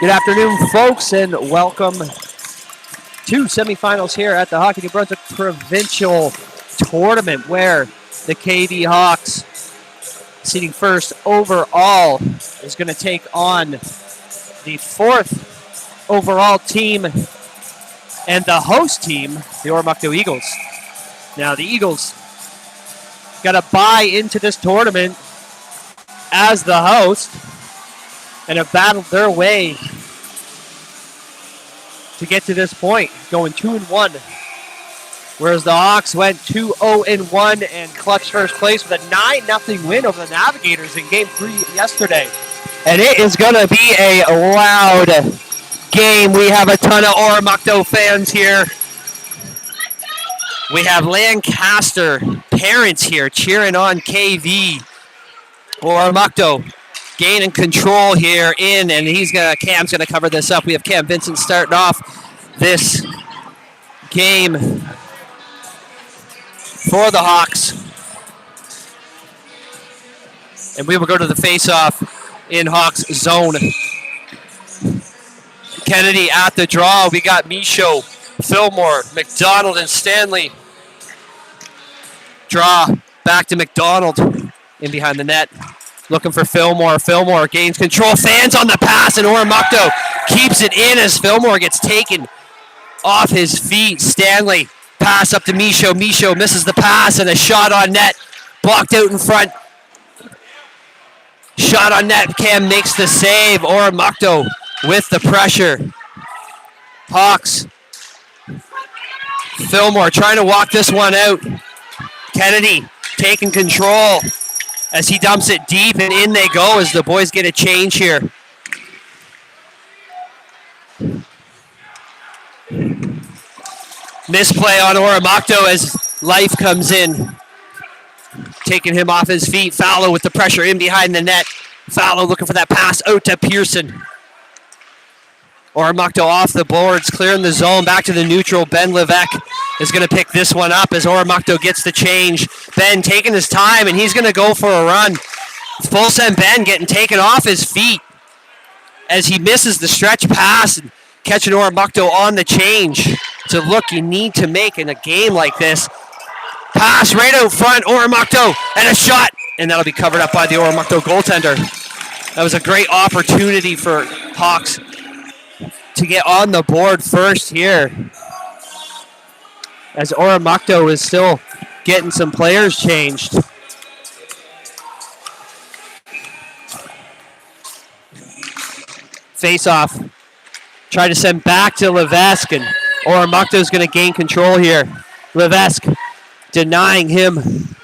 Good afternoon, folks, and welcome to semifinals here at the Hockey New Brunswick Provincial Tournament, where the KV Hawks, seating first overall, is going to take on the fourth overall team and the host team, the Oromocto Eagles. Now, the Eagles got to buy into this tournament as the host and have battled their way to get to this point, going 2-1. Whereas the Hawks went 2-0-1 and clutched first place with a 9-0 win over the Navigators in Game 3 yesterday. And it is going to be a loud game. We have a ton of Oromocto fans here. We have Lancaster parents here cheering on KV. Oromocto gaining control here and Cam's gonna cover this up. We have Cam Vincent starting off this game for the Hawks. And we will go to the face-off in Hawks zone. Kennedy at the draw. We got Michaud, Fillmore, McDonald, and Stanley. Draw back to McDonald in behind the net. Looking for Fillmore. Fillmore gains control. Fans on the pass, and Oromocto keeps it in as Fillmore gets taken off his feet. Stanley pass up to Michaud. Michaud misses the pass, and a shot on net. Blocked out in front. Shot on net. Cam makes the save. Oromocto with the pressure. Hawks. Fillmore trying to walk this one out. Kennedy taking control as he dumps it deep, and in they go as the boys get a change here. Misplay on Oromocto as Life comes in, taking him off his feet. Fallow with the pressure in behind the net. Fallow looking for that pass out to Pearson. Oromocto off the boards, clearing the zone, back to the neutral. Ben Levesque is going to pick this one up as Oromocto gets the change. Ben taking his time, and he's going to go for a run. Full send Ben getting taken off his feet as he misses the stretch pass and catching Oromocto on the change. It's a look you need to make in a game like this. Pass right out front, Oromocto, and a shot, and that'll be covered up by the Oromocto goaltender. That was a great opportunity for Hawks to get on the board first here, as Oromocto is still getting some players changed. Face-off. Try to send back to Levesque, and Oromocto is going to gain control here. Levesque denying him.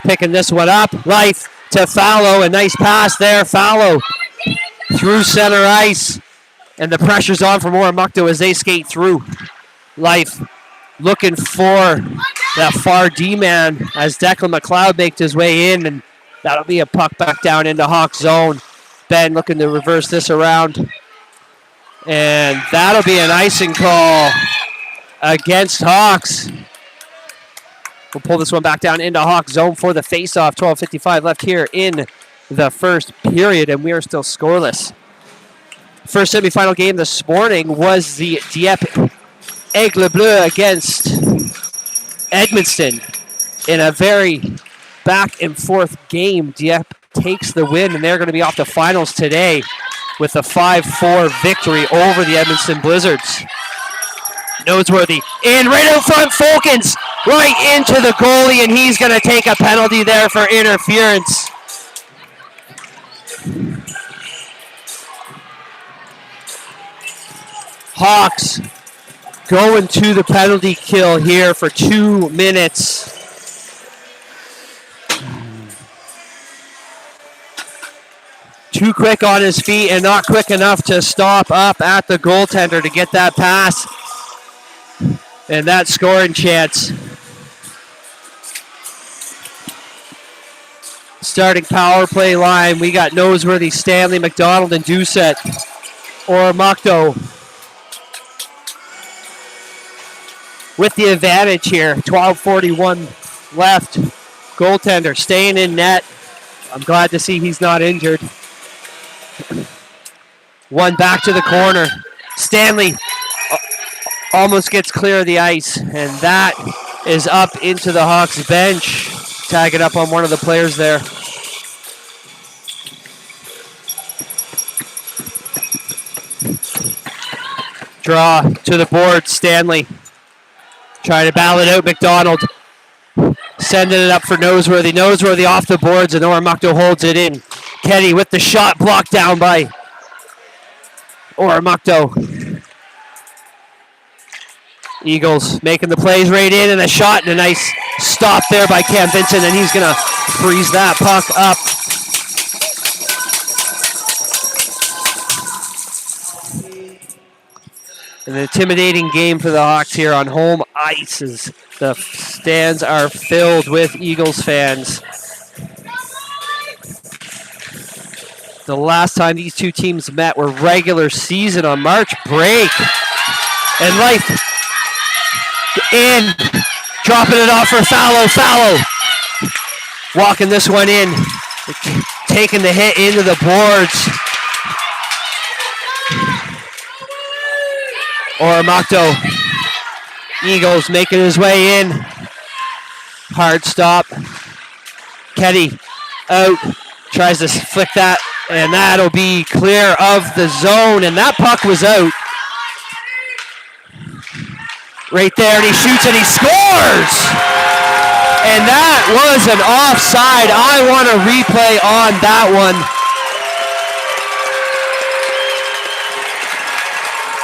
Picking this one up. Life to Fallow. A nice pass there. Fallow through center ice. And the pressure's on from Oromocto as they skate through. Life looking for that far D-man as Declan McLeod makes his way in, and that'll be a puck back down into Hawk zone. Ben looking to reverse this around. And that'll be an icing call against Hawks. We'll pull this one back down into Hawk zone for the face-off. 12:55 left here in the first period, and we are still scoreless. First semifinal game this morning was the Dieppe Aigle Bleu against Edmundston in a very back and forth game. Dieppe takes the win, and they're going to be off to finals today with a 5-4 victory over the Edmundston Blizzards. Noseworthy in right out front, Folkens right into the goalie, and he's going to take a penalty there for interference. Hawks going to the penalty kill here for 2 minutes. Too quick on his feet and not quick enough to stop up at the goaltender to get that pass and that scoring chance. Starting power play line, we got Noseworthy, Stanley, McDonald, and Doucette. Oromocto with the advantage here. 12:41 left. Goaltender staying in net. I'm glad to see he's not injured. One back to the corner. Stanley almost gets clear of the ice, and that is up into the Hawks bench. Tag it up on one of the players there. Draw to the board, Stanley. Trying to battle it out, McDonald. Sending it up for Noseworthy. Noseworthy off the boards, and Oromocto holds it in. Kenny with the shot blocked down by Oromocto. Eagles making the plays right in, and a shot and a nice stop there by Cam Vincent, and he's going to freeze that puck up. An intimidating game for the Hawks here on home ice as the stands are filled with Eagles fans. The last time these two teams met were regular season on March break. And Life in, dropping it off for Fallow. Walking this one in, taking the hit into the boards. Oromocto, Eagles making his way in. Hard stop. Ketty out, tries to flick that, and that'll be clear of the zone, and that puck was out. Right there, and he shoots and he scores! And that was an offside. I want a replay on that one.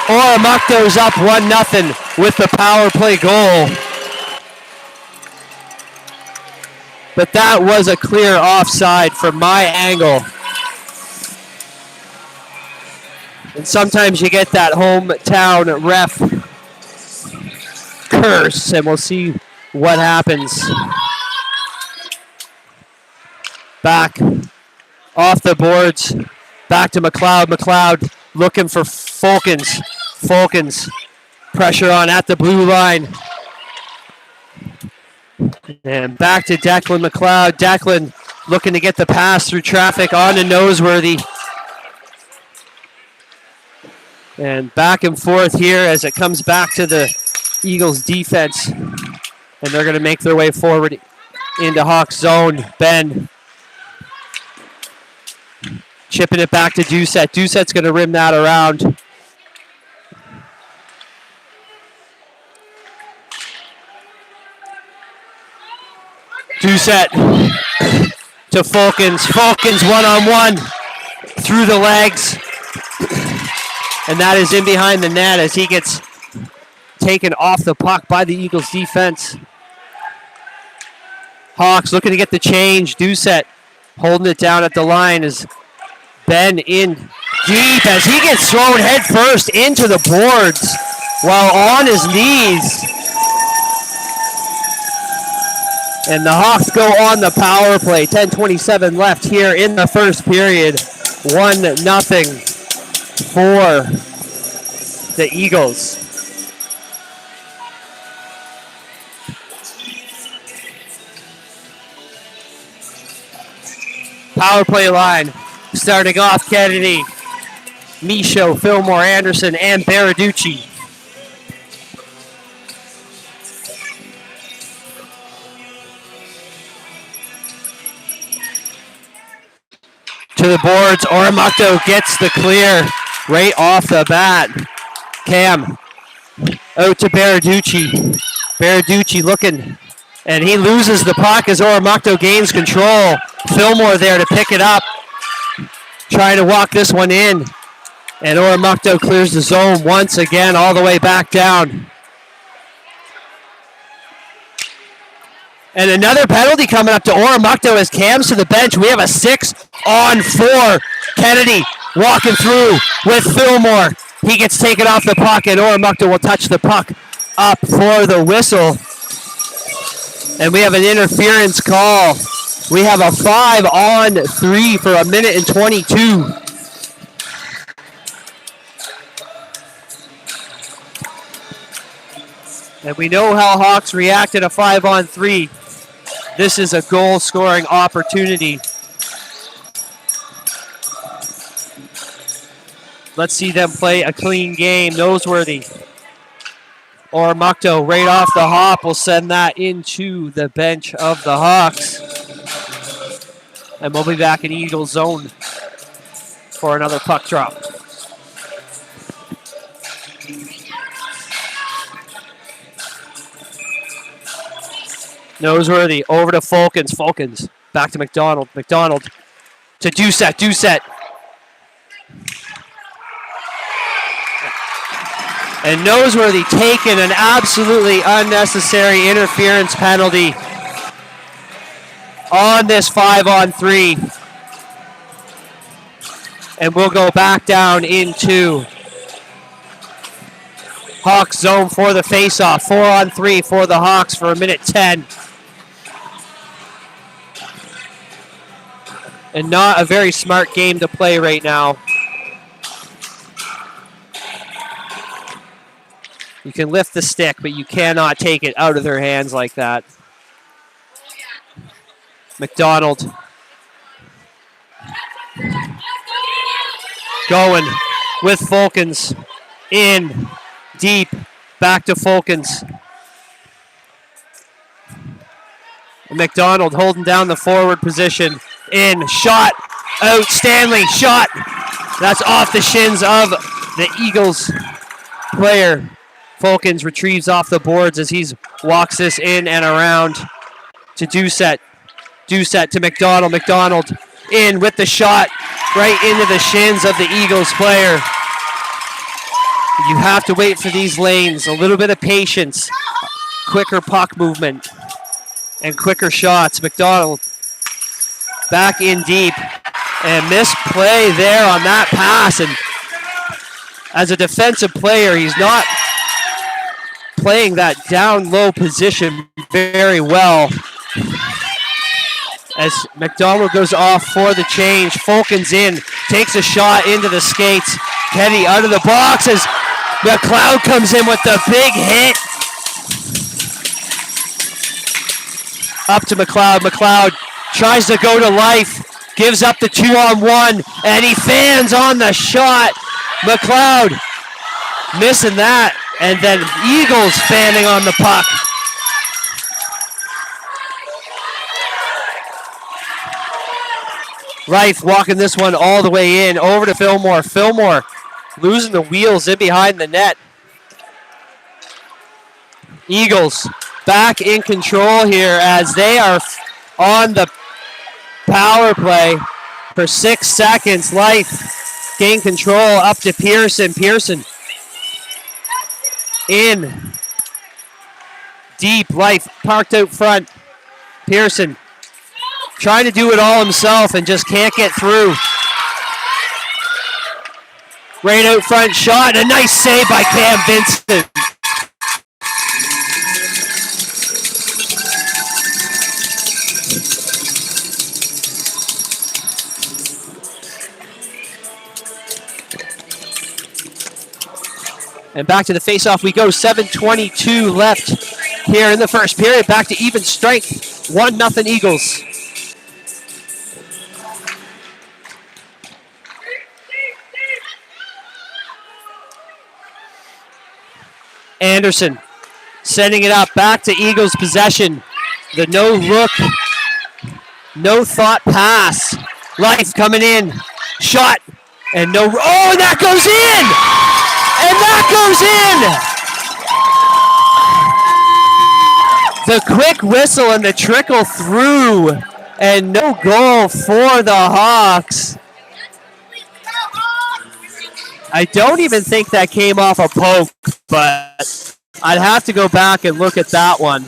Oromocto's up 1-0 with the power play goal. But that was a clear offside from my angle. And sometimes you get that hometown ref curse, and we'll see what happens. Back off the boards, back to McLeod. McLeod looking for Fulkins. Fulkins, pressure on at the blue line. And back to Declan McLeod. Declan looking to get the pass through traffic on to Noseworthy. And back and forth here as it comes back to the Eagles defense. And they're going to make their way forward into Hawks zone. Ben chipping it back to Doucette. Doucette's going to rim that around. Doucette to Fulkins. Fulkins one-on-one through the legs. And that is in behind the net as he gets taken off the puck by the Eagles defense. Hawks looking to get the change. Doucette holding it down at the line as Ben in deep as he gets thrown head first into the boards while on his knees. And the Hawks go on the power play. 10:27 left here in the first period. 1-0 for the Eagles. Power play line. Starting off Kennedy, Michaud, Fillmore, Anderson, and Baraducci. To the boards, Oromocto gets the clear right off the bat. Cam out to Baraducci. Baraducci looking, and he loses the puck as Oromocto gains control. Fillmore there to pick it up. Trying to walk this one in. And Oromocto clears the zone once again all the way back down. And another penalty coming up to Oromocto as Cam's to the bench. We have a 6-on-4. Kennedy walking through with Fillmore. He gets taken off the puck, and Oromocto will touch the puck up for the whistle. And we have an interference call. We have a 5-on-3 for 1:22. And we know how Hawks react at a 5-on-3. This is a goal-scoring opportunity. Let's see them play a clean game. Noseworthy. Oromocto right off the hop will send that into the bench of the Hawks. And we'll be back in Eagle zone for another puck drop. Noseworthy over to Fulkins. Fulkins back to McDonald. McDonald to Doucette. Doucette. And Noseworthy taking an absolutely unnecessary interference penalty on this 5-on-3. And we'll go back down into Hawks zone for the faceoff. 4-on-3 for the Hawks for 1:10. And not a very smart game to play right now. You can lift the stick, but you cannot take it out of their hands like that. McDonald. Going with Fulkins. In, deep, back to Fulkins. McDonald holding down the forward position. In, shot, out, Stanley, shot. That's off the shins of the Eagles player. Fulkins retrieves off the boards as he walks this in and around to Doucette. Doucette to McDonald. McDonald in with the shot right into the shins of the Eagles player. You have to wait for these lanes. A little bit of patience. Quicker puck movement and quicker shots. McDonald back in deep and misplay there on that pass. And as a defensive player, he's not playing that down low position very well. As McDonald goes off for the change, Fulkins in, takes a shot into the skates. Teddy out of the box as McLeod comes in with the big hit. Up to McLeod. McLeod tries to go to life, gives up the 2-on-1, and he fans on the shot. McLeod missing that. And then Eagles fanning on the puck. Rife walking this one all the way in, over to Fillmore. Fillmore losing the wheels in behind the net. Eagles back in control here as they are on the power play for 6 seconds. Life gain control up to Pearson. Pearson in deep. Life parked out front. Pearson trying to do it all himself and just can't get through. Right out front shot. A nice save by Cam Vincent. And back to the faceoff we go. 7:22 left here in the first period. Back to even strength. 1-0 Eagles. Anderson sending it up. Back to Eagles possession. The no look, no thought pass. Life coming in. Shot. And no. Oh, and that goes in! And that goes in! The quick whistle and the trickle through, and no goal for the Hawks. I don't even think that came off a poke, but I'd have to go back and look at that one.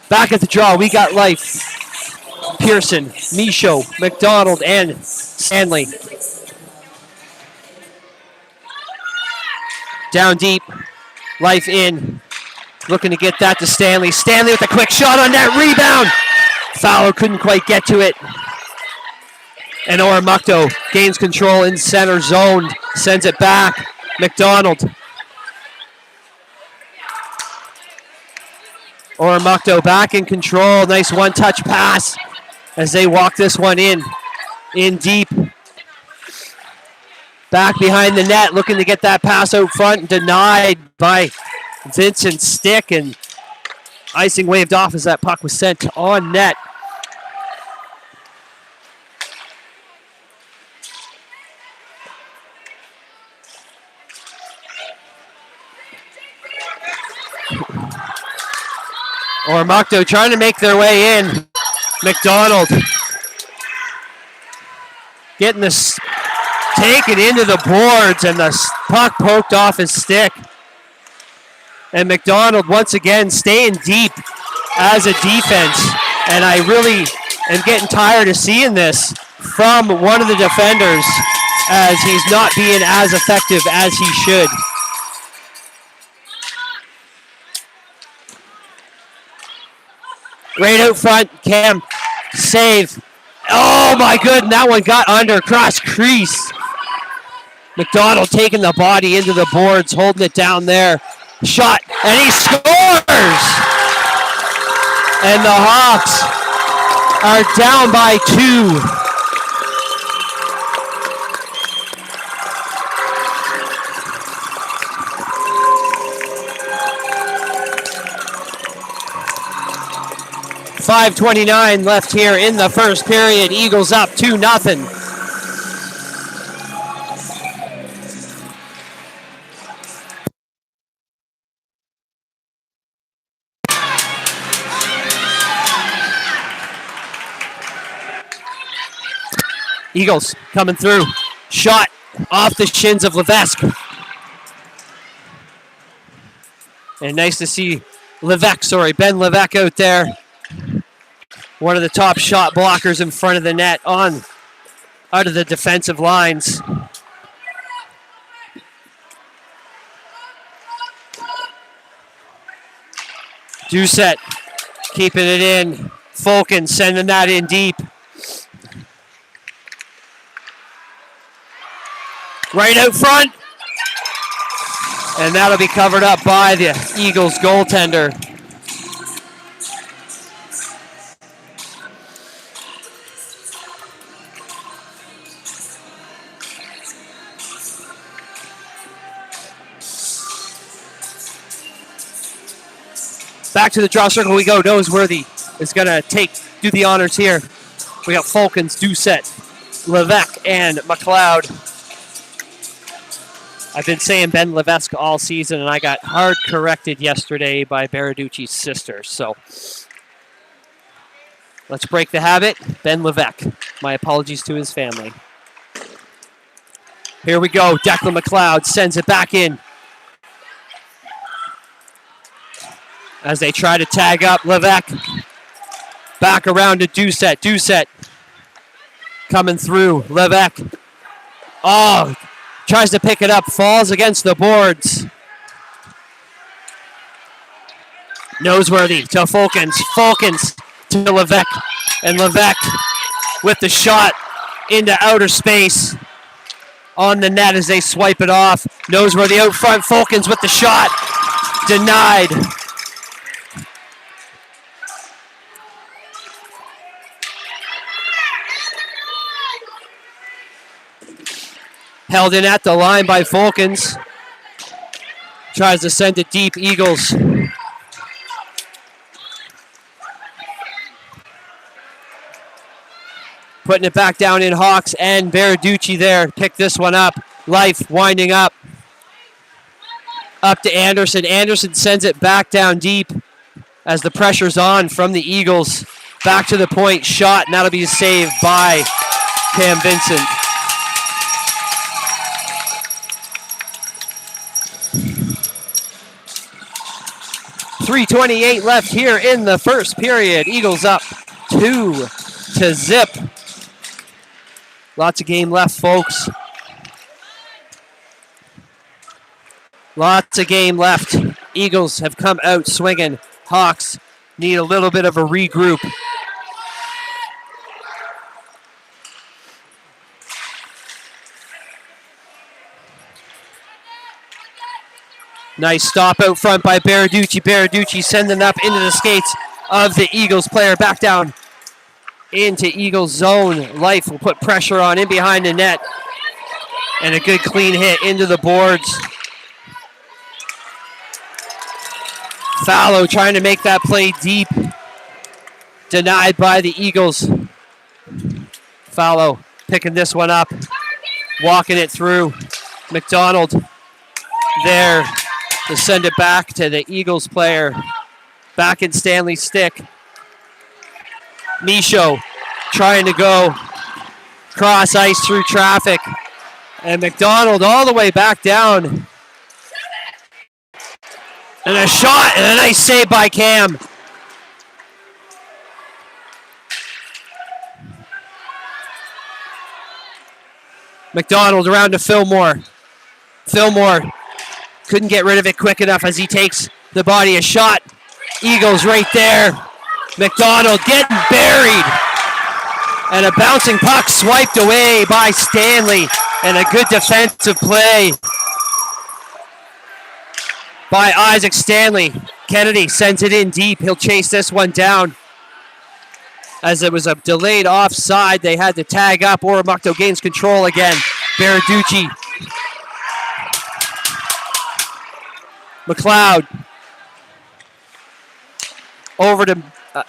Back at the draw, we got Life, Pearson, Michaud, McDonald, and Stanley. Down deep, Life in, looking to get that to Stanley. Stanley with a quick shot on that rebound. Fowler couldn't quite get to it. And Oromocto gains control in center zone, sends it back. McDonald. Oromocto back in control. Nice one-touch pass as they walk this one in deep. Back behind the net, looking to get that pass out front, denied by Vincent's stick, and icing waved off as that puck was sent on net. Oromocto trying to make their way in. McDonald getting this taken into the boards, and the puck poked off his stick. And McDonald once again staying deep as a defense. And I really am getting tired of seeing this from one of the defenders, as he's not being as effective as he should. Right out front, Cam, save. Oh my goodness, that one got under, cross crease. McDonald taking the body into the boards, holding it down there. Shot, and he scores! And the Hawks are down by 2. .5:29 left here in the first period. Eagles up 2-0. Eagles coming through. Shot off the shins of Levesque. And nice to see Ben Levesque out there. One of the top shot blockers in front of the net out of the defensive lines. Doucette keeping it in. Fulkin sending that in deep. Right out front. And that'll be covered up by the Eagles goaltender. Back to the draw circle we go. Noseworthy is going to do the honors here. We got Fulkins, Doucette, Levesque, and McLeod. I've been saying Ben Levesque all season, and I got hard corrected yesterday by Baraducci's sister. So let's break the habit. Ben Levesque. My apologies to his family. Here we go. Declan McLeod sends it back in. As they try to tag up Levesque. Back around to Doucette. Doucette coming through. Levesque. Oh, tries to pick it up. Falls against the boards. Noseworthy to Fulkins. Fulkins to Levesque. And Levesque with the shot into outer space. On the net as they swipe it off. Noseworthy out front. Fulkins with the shot. Denied. Held in at the line by Fulkins. Tries to send it deep. Eagles. Putting it back down in Hawks, and Baraducci there. Pick this one up. Life winding up. Up to Anderson. Anderson sends it back down deep as the pressure's on from the Eagles. Back to the point. Shot, and that'll be saved by Cam Vincent. .328 left here in the first period. Eagles up 2-0. Lots of game left, folks. Lots of game left. Eagles have come out swinging. Hawks need a little bit of a regroup. Nice stop out front by Baraducci. Baraducci sending up into the skates of the Eagles player. Back down into Eagles zone. Life will put pressure on in behind the net. And a good clean hit into the boards. Fallow trying to make that play deep. Denied by the Eagles. Fallow picking this one up. Walking it through. McDonald there to send it back to the Eagles player. Back in Stanley's stick. Michaud trying to go cross ice through traffic. And McDonald all the way back down. And a shot and a nice save by Cam. McDonald around to Fillmore. Fillmore couldn't get rid of it quick enough as he takes the body a shot. Eagles right there. McDonald getting buried. And a bouncing puck swiped away by Stanley. And a good defensive play by Isaac Stanley. Kennedy sends it in deep. He'll chase this one down. As it was a delayed offside, they had to tag up. Oromocto gains control again. Baraducci. McLeod. Over to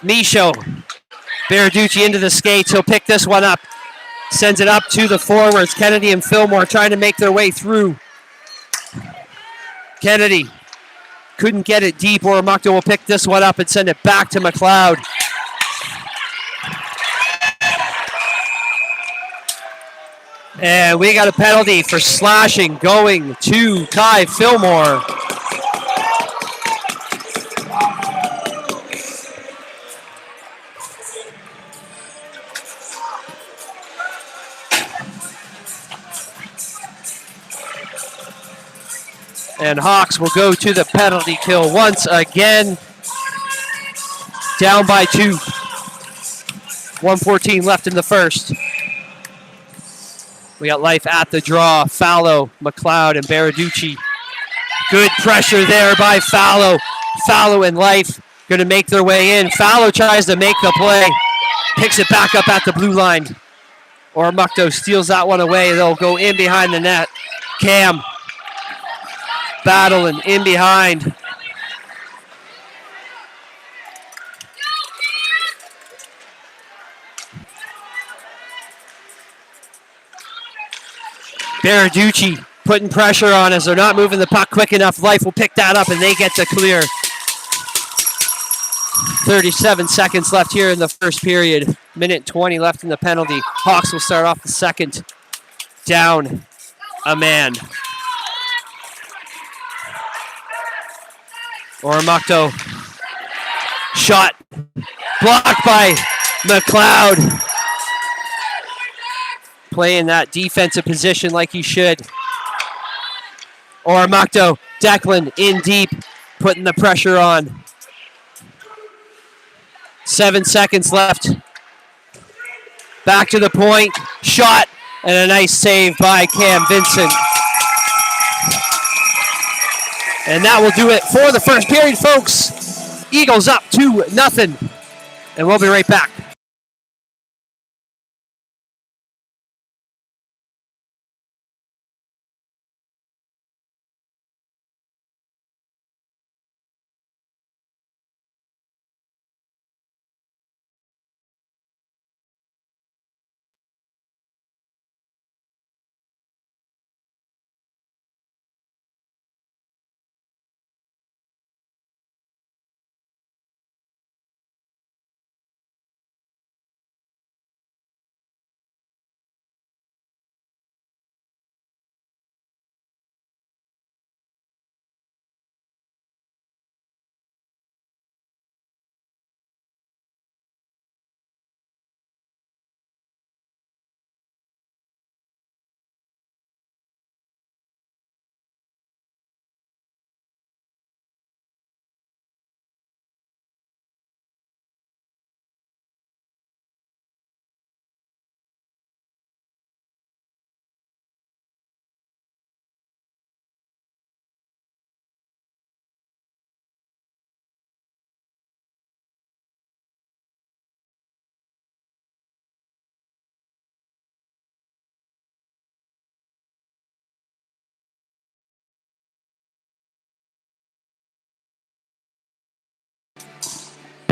Michaud. Baraducci into the skates. He'll pick this one up. Sends it up to the forwards. Kennedy and Fillmore trying to make their way through. Kennedy couldn't get it deep. Oromocto will pick this one up and send it back to McLeod. And we got a penalty for slashing going to Kai Fillmore. And Hawks will go to the penalty kill once again. Down by 2. 1:14 left in the first. We got life at the draw. Fallow, McLeod, and Baraducci. Good pressure there by Fallow. Fallow and Life going to make their way in. Fallow tries to make the play. Picks it back up at the blue line. Oromocto steals that one away. They'll go in behind the net. Cam battling in behind. Baraducci putting pressure on as they're not moving the puck quick enough. Life will pick that up and they get to clear. 37 seconds left here in the first period. Minute 20 left in the penalty. Hawks will start off the second. Down a man. Oromocto. Shot. Blocked by McLeod. Playing that defensive position like he should. Oromocto. Declan in deep. Putting the pressure on. 7 seconds left. Back to the point. Shot. And a nice save by Cam Vincent. And that will do it for the first period, folks. Eagles up 2-0. And we'll be right back.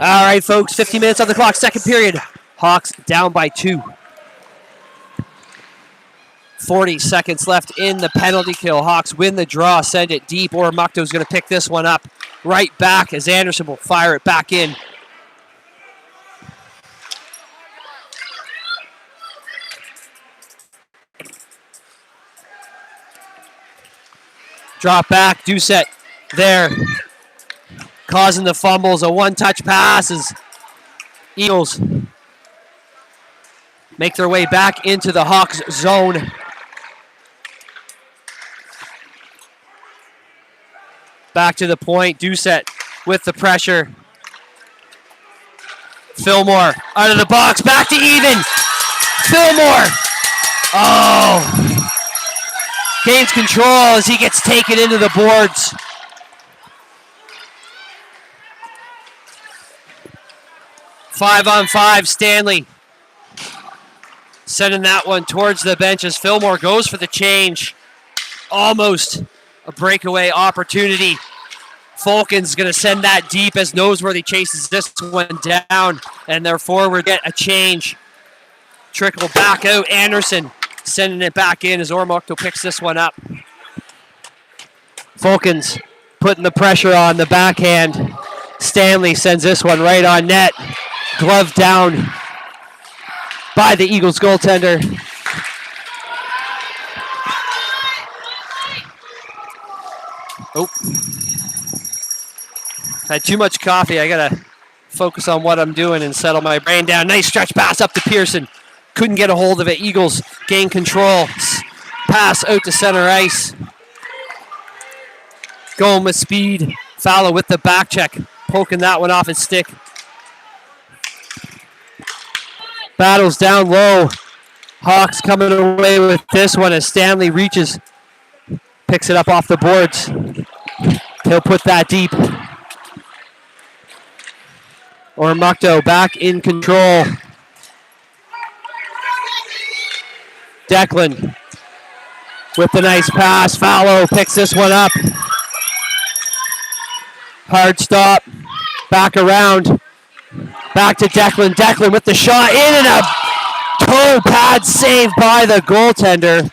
All right, folks, 15 minutes on the clock, second period. Hawks down by 2. 40 seconds left in the penalty kill. Hawks win the draw, send it deep. Oromocto's going to pick this one up right back as Anderson will fire it back in. Drop back, Doucette there, causing the fumbles. A one-touch pass as Eagles make their way back into the Hawks zone. Back to the point, Doucette with the pressure. Fillmore out of the box, back to even. Fillmore, gains control as he gets taken into the boards. Five-on-five, Stanley sending that one towards the bench as Fillmore goes for the change. Almost a breakaway opportunity. Falcons going to send that deep as Noseworthy chases this one down, and their forward get a change. Trickle back out, Anderson sending it back in as Oromocto picks this one up. Falcons putting the pressure on the backhand. Stanley sends this one right on net. Glove down by the Eagles goaltender. Oh. Had too much coffee. I got to focus on what I'm doing and settle my brain down. Nice stretch pass up to Pearson. Couldn't get a hold of it. Eagles gain control. Pass out to center ice. Going with speed. Fallow with the back check. Poking that one off his stick. Battles down low. Hawks coming away with this one as Stanley reaches. Picks it up off the boards. He'll put that deep. Oromocto back in control. Declan with the nice pass. Fallow picks this one up. Hard stop. Back around. Back to Declan. Declan with the shot in and a toe pad save by the goaltender.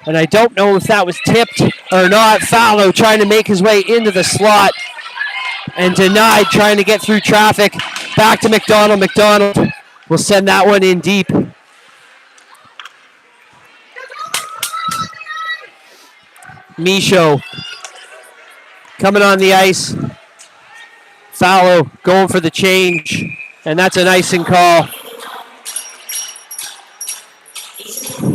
And I don't know if that was tipped or not. Fallow trying to make his way into the slot and denied, trying to get through traffic. Back to McDonald. McDonald will send that one in deep. Michaud coming on the ice. Fallow going for the change, and that's an icing call.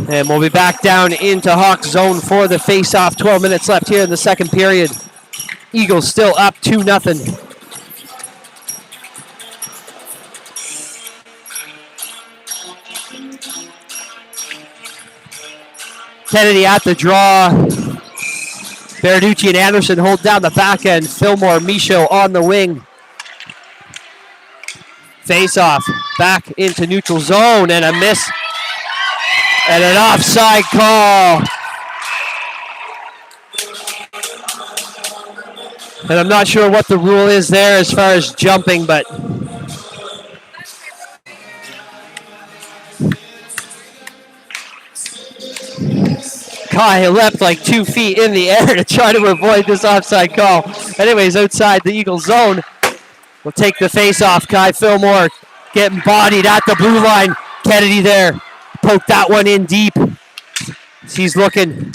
And we'll be back down into Hawks zone for the face-off. 12 minutes left here in the second period. Eagles still up 2-0. Kennedy at the draw. Berarducci and Anderson hold down the back end. Fillmore, Michaud on the wing. Face-off back into neutral zone and a miss. And an offside call. And I'm not sure what the rule is there as far as jumping, but Kai leapt like 2 feet in the air to try to avoid this offside call. Anyways, outside the Eagles zone. We'll take the face-off. Kai Fillmore getting bodied at the blue line. Kennedy there. Poke that one in deep. He's looking.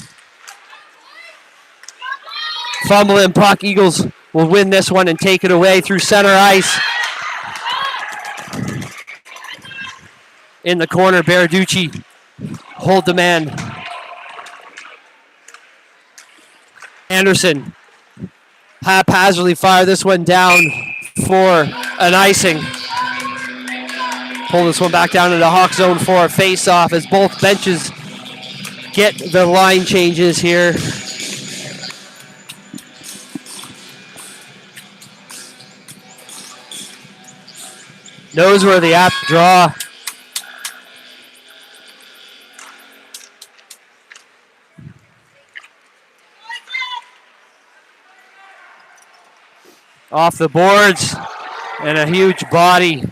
Fumbling puck. Eagles will win this one and take it away through center ice. In the corner, Berarducci. Hold the man. Anderson. Haphazardly fire this one down for an icing. Pull this one back down into Hawk zone for a face-off as both benches get the line changes here. Noseworthy at the draw. Off the boards. and a huge body.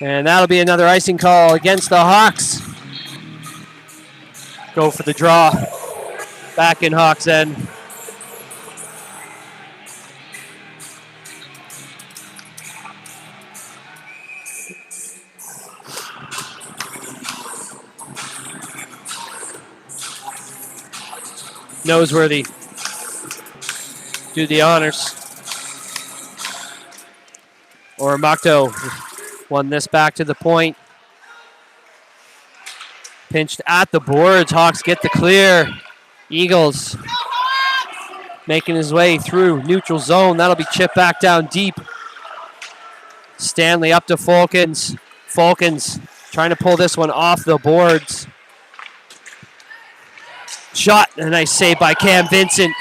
And that'll be another icing call against the Hawks. Go for the draw. Back in Hawks end. Noseworthy. Do the honors. Oromocto won this back to the point. Pinched at the boards. Hawks get the clear. Eagles making his way through neutral zone. That'll be chipped back down deep. Stanley up to Falcons. Falcons trying to pull this one off the boards. Shot, a nice save by Cam Vincent.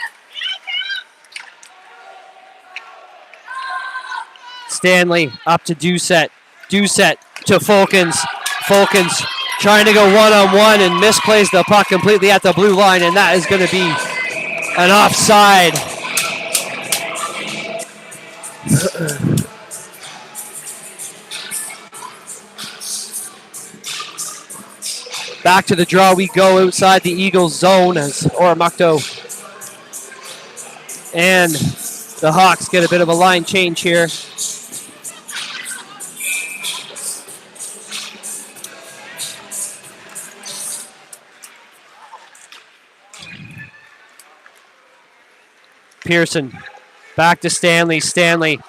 Stanley up to Doucette. Doucette to Falcons. Falcons trying to go one-on-one and misplays the puck completely at the blue line, and that is going to be an offside. Back to the draw we go outside the Eagles zone as Oromocto and the Hawks get a bit of a line change here. Pearson back to Stanley. Stanley,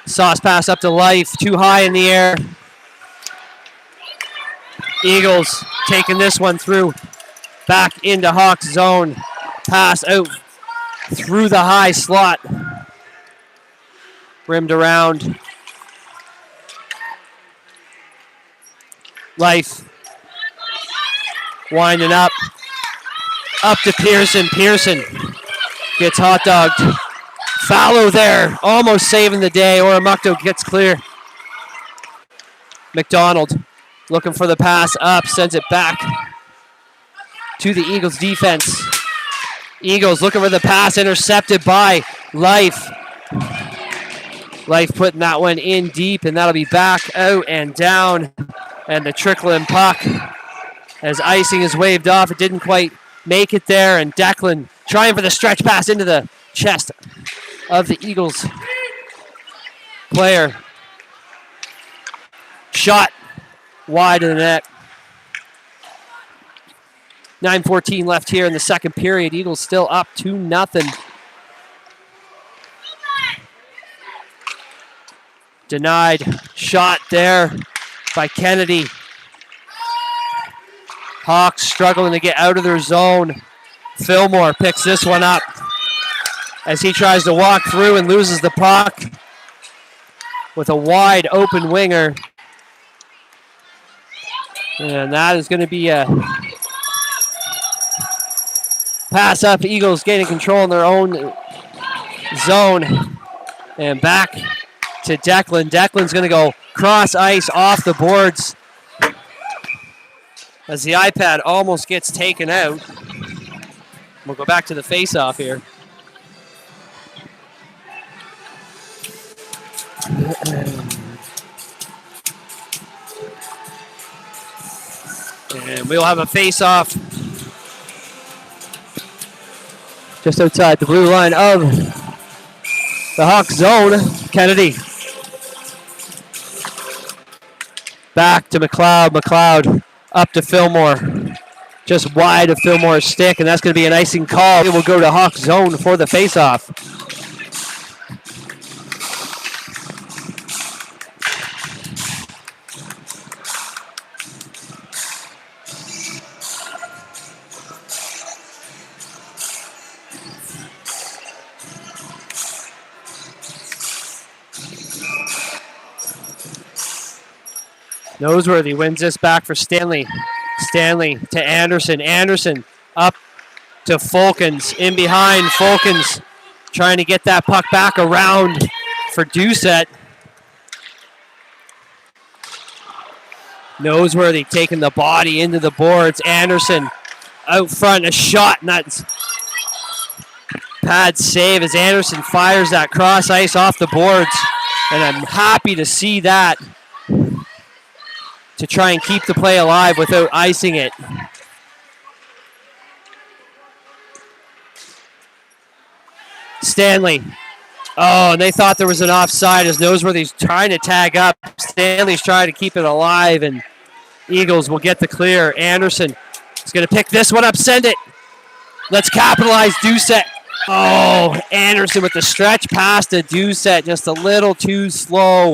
sauce pass up to Life, too high in the air. Eagles taking this one through, back into Hawks zone. Pass out through the high slot. Rimmed around. Life winding up. Up to Pearson. Pearson gets hot dogged. Fallow there, almost saving the day. Oromocto gets clear. McDonald looking for the pass up, sends it back to the Eagles defense. Eagles looking for the pass, intercepted by Life. Life putting that one in deep, and that'll be back out and down. And the trickling puck as icing is waved off. It didn't quite make it there, and Declan trying for the stretch pass into the chest of the Eagles player. Shot wide of the net. 9:14 left here in the second period. Eagles still up 2-0. Denied shot there by Kennedy. Hawks struggling to get out of their zone. Fillmore picks this one up as he tries to walk through and loses the puck with a wide open winger. And that is going to be a pass up. Eagles gaining control in their own zone. And back to Declan. Declan's going to go cross ice off the boards as the iPad almost gets taken out. We'll go back to the face-off here. And we'll have a face-off just outside the blue line of the Hawks zone. Kennedy. Back to McLeod. McLeod up to Fillmore. Just wide of Fillmore's stick, and that's going to be an icing call. It will go to Hawks zone for the face-off. Noseworthy wins this back for Stanley. Stanley to Anderson. Anderson up to Falcons. In behind, Falcons trying to get that puck back around for Doucette. Noseworthy taking the body into the boards. Anderson out front, a shot, and that's pad save as Anderson fires that cross ice off the boards. And I'm happy to see that, to try and keep the play alive without icing it. Stanley. Oh, and they thought there was an offside as Noseworthy's trying to tag up. Stanley's trying to keep it alive, and Eagles will get the clear. Anderson is going to pick this one up, send it. Let's capitalize, Doucette. Oh, Anderson with the stretch pass to Doucette, just a little too slow.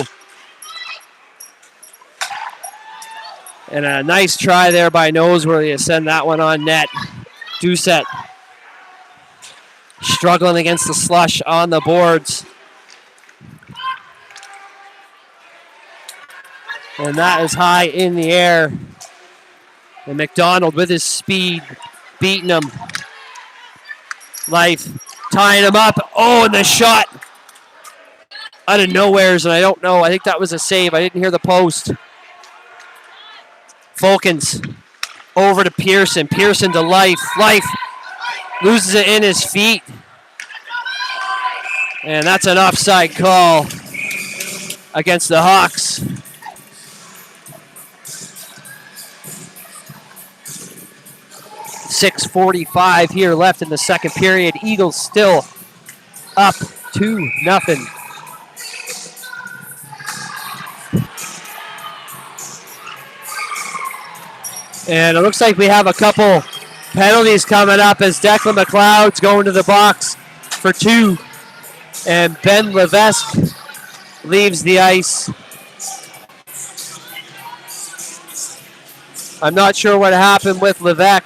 And a nice try there by Noseworthy to send that one on net. Doucette struggling against the slush on the boards. And that is high in the air. And McDonald with his speed, beating him. Life tying him up. Oh, and the shot out of nowheres, and I don't know. I think that was a save. I didn't hear the post. Fulkins over to Pearson. Pearson to Life. Life loses it in his feet. And that's an offside call against the Hawks. .6:45 here left in the second period. Eagles still up 2-0. And it looks like we have a couple penalties coming up as Declan McLeod's going to the box for 2. And Ben Levesque leaves the ice. I'm not sure what happened with Levesque,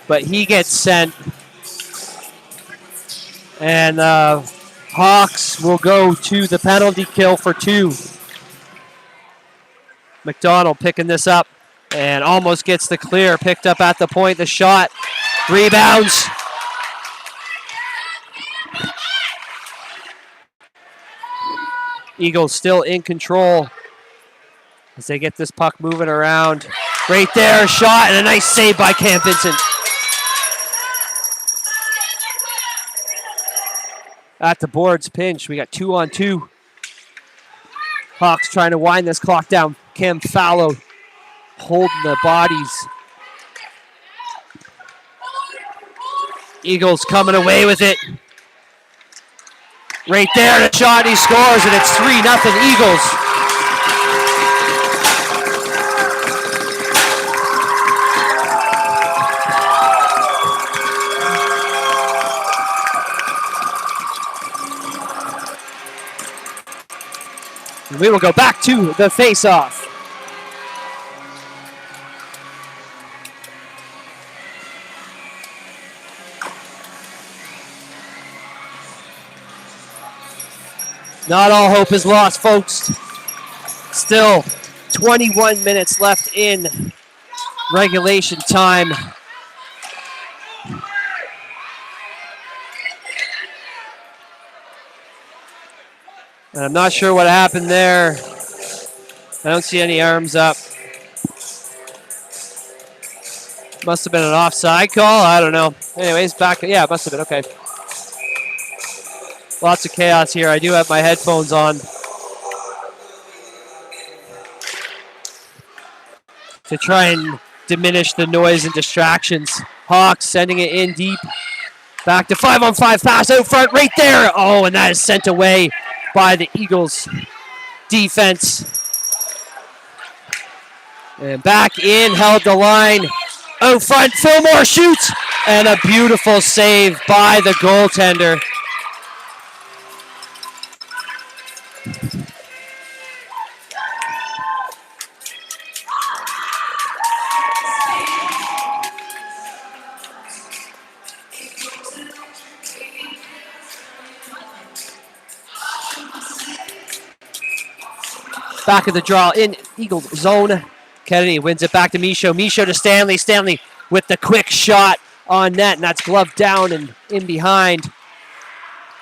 but he gets sent. And Hawks will go to the penalty kill for 2. McDonald picking this up and almost gets the clear. Picked up at the point. The shot. Rebounds. Eagles still in control as they get this puck moving around. Right there, a shot and a nice save by Cam Vincent. At the boards pinch, we got 2-on-2. Hawks trying to wind this clock down. Cam Fallow holding the bodies. Eagles coming away with it. Right there, the shot, he scores, and it's 3-0 Eagles. And we will go back to the face-off. Not all hope is lost, folks. Still 21 minutes left in regulation time. And I'm not sure what happened there. I don't see any arms up. Must have been an offside call. I don't know. Anyways, back. Yeah, it must have been. Okay. Lots of chaos here. I do have my headphones on to try and diminish the noise and distractions. Hawks sending it in deep. Back to 5-on-5 pass out front right there. Oh, and that is sent away by the Eagles defense. And back in, held the line. Out front, Fillmore shoots. And a beautiful save by the goaltender. Back of the draw in Eagle zone. Kennedy wins it back to Michaud. Michaud to Stanley. Stanley with the quick shot on net, and that's gloved down and in behind.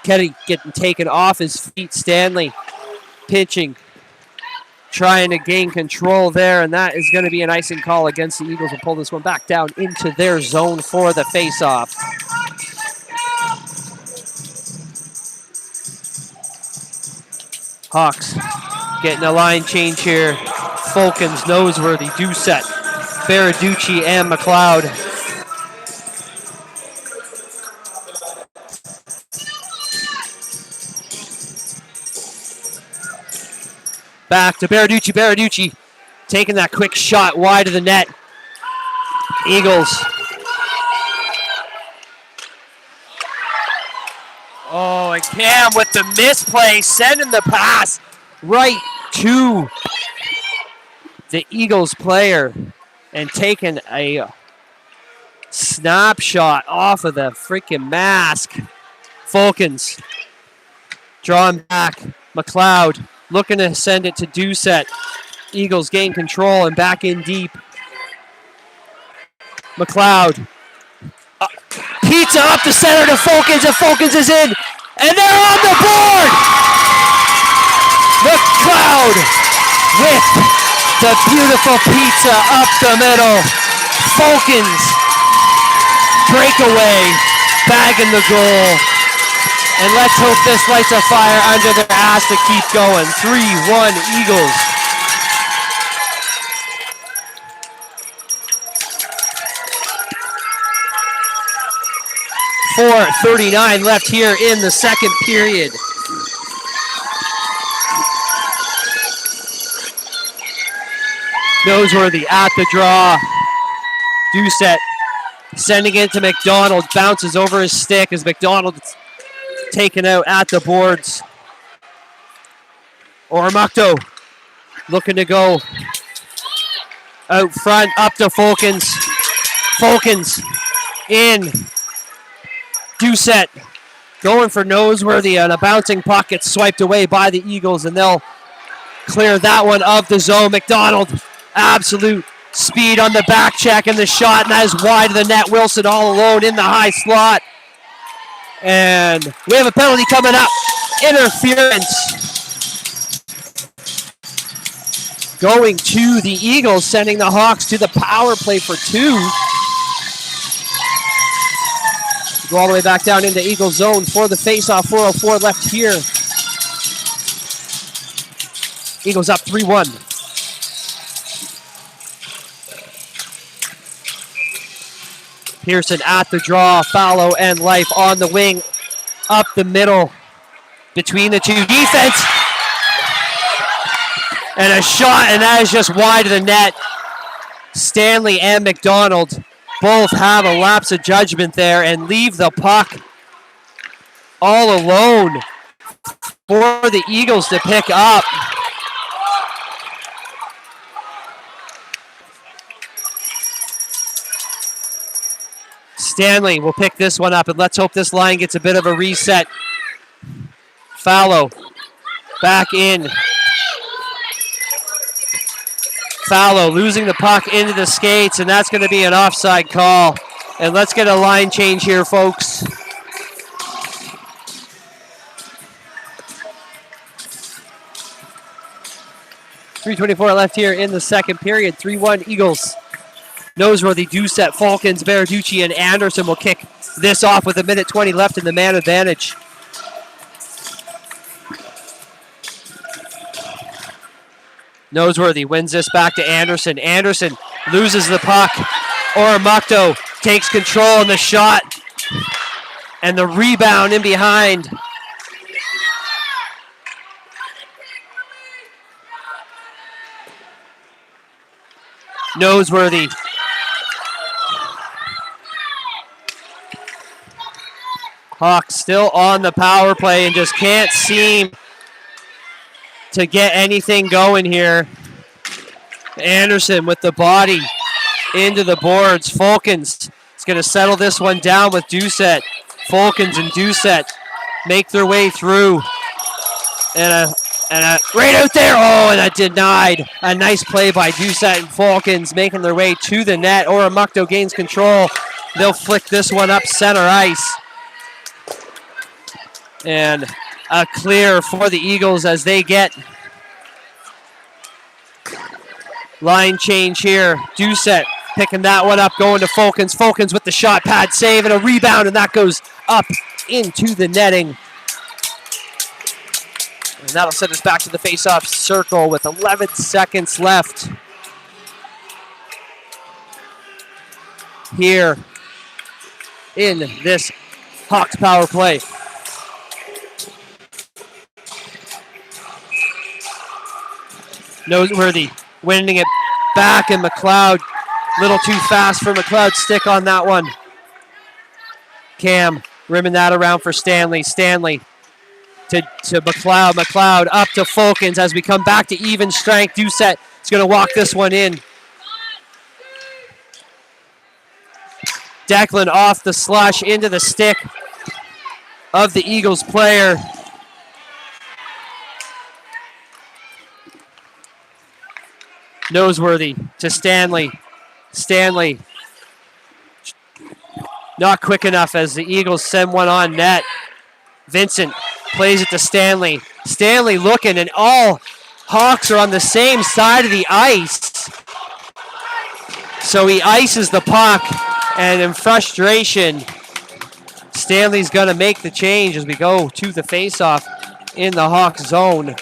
Kennedy getting taken off his feet. Stanley pitching, trying to gain control there, and that is going to be an icing call against the Eagles and pull this one back down into their zone for the face-off. Hawks getting a line change here. Fulkins, Noseworthy, Doucette, Baraducci, and McLeod. Back to Baraducci. Baraducci taking that quick shot wide of the net. Eagles. Oh, and Cam with the misplay, sending the pass right to the Eagles player and taking a snapshot off of the freaking mask. Fulkins drawing back. McLeod looking to send it to Doucette. Eagles gain control and back in deep. McLeod. Pizza up the center to Fulkins, and Fulkins is in. And they're on the board! McLeod with the beautiful pizza up the middle. Fulkins breakaway, bagging the goal. And let's hope this lights a fire under their ass to keep going. 3-1 Eagles. .39 left here in the second period. Noseworthy at the draw. Doucette sending it to McDonald. Bounces over his stick as McDonald taken out at the boards. Oromocto looking to go out front, up to Fulkins. Fulkins in. Doucette going for Noseworthy on a bouncing puck. Gets swiped away by the Eagles, and they'll clear that one of the zone. McDonald, absolute speed on the back check and the shot, and that is wide of the net. Wilson all alone in the high slot. And we have a penalty coming up. Interference going to the Eagles, sending the Hawks to the power play for 2. Go all the way back down into Eagles zone for the faceoff. 4:04 left here. Eagles up 3-1. Pearson at the draw. Fallow and Life on the wing. Up the middle between the two. Defense. And a shot, and that is just wide of the net. Stanley and McDonald both have a lapse of judgment there and leave the puck all alone for the Eagles to pick up. Stanley will pick this one up, and let's hope this line gets a bit of a reset. Fallow back in. Fallow losing the puck into the skates, and that's going to be an offside call. And let's get a line change here, folks. .324 left here in the second period. 3-1 Eagles. Noseworthy, Doucette, Fulkins, Baraducci, and Anderson will kick this off with 1:20 left in the man advantage. Noseworthy wins this back to Anderson. Anderson loses the puck. Oromocto takes control in the shot. And the rebound in behind. Noseworthy. Hawks still on the power play and just can't seem to get anything going here. Anderson with the body into the boards. Fulkins is going to settle this one down with Doucette. Fulkins and Doucette make their way through. And a right out there. Oh, and that denied. A nice play by Doucette and Fulkins making their way to the net. Oromocto gains control. They'll flick this one up center ice. And a clear for the Eagles as they get line change here. Doucette picking that one up, going to Fulkins. Fulkins with the shot pad save and a rebound, and that goes up into the netting. And that'll send us back to the face-off circle with 11 seconds left here in this Hawks power play. Noseworthy winning it back, and McLeod, a little too fast for McLeod. Stick on that one. Cam rimming that around for Stanley. Stanley to McLeod. McLeod up to Fulkins as we come back to even strength. Doucette is going to walk this one in. Declan off the slush into the stick of the Eagles player. Noseworthy to Stanley. Stanley not quick enough as the Eagles send one on net. Vincent plays it to Stanley. Stanley looking, and all Hawks are on the same side of the ice. So he ices the puck, and in frustration, Stanley's going to make the change as we go to the faceoff in the Hawks zone.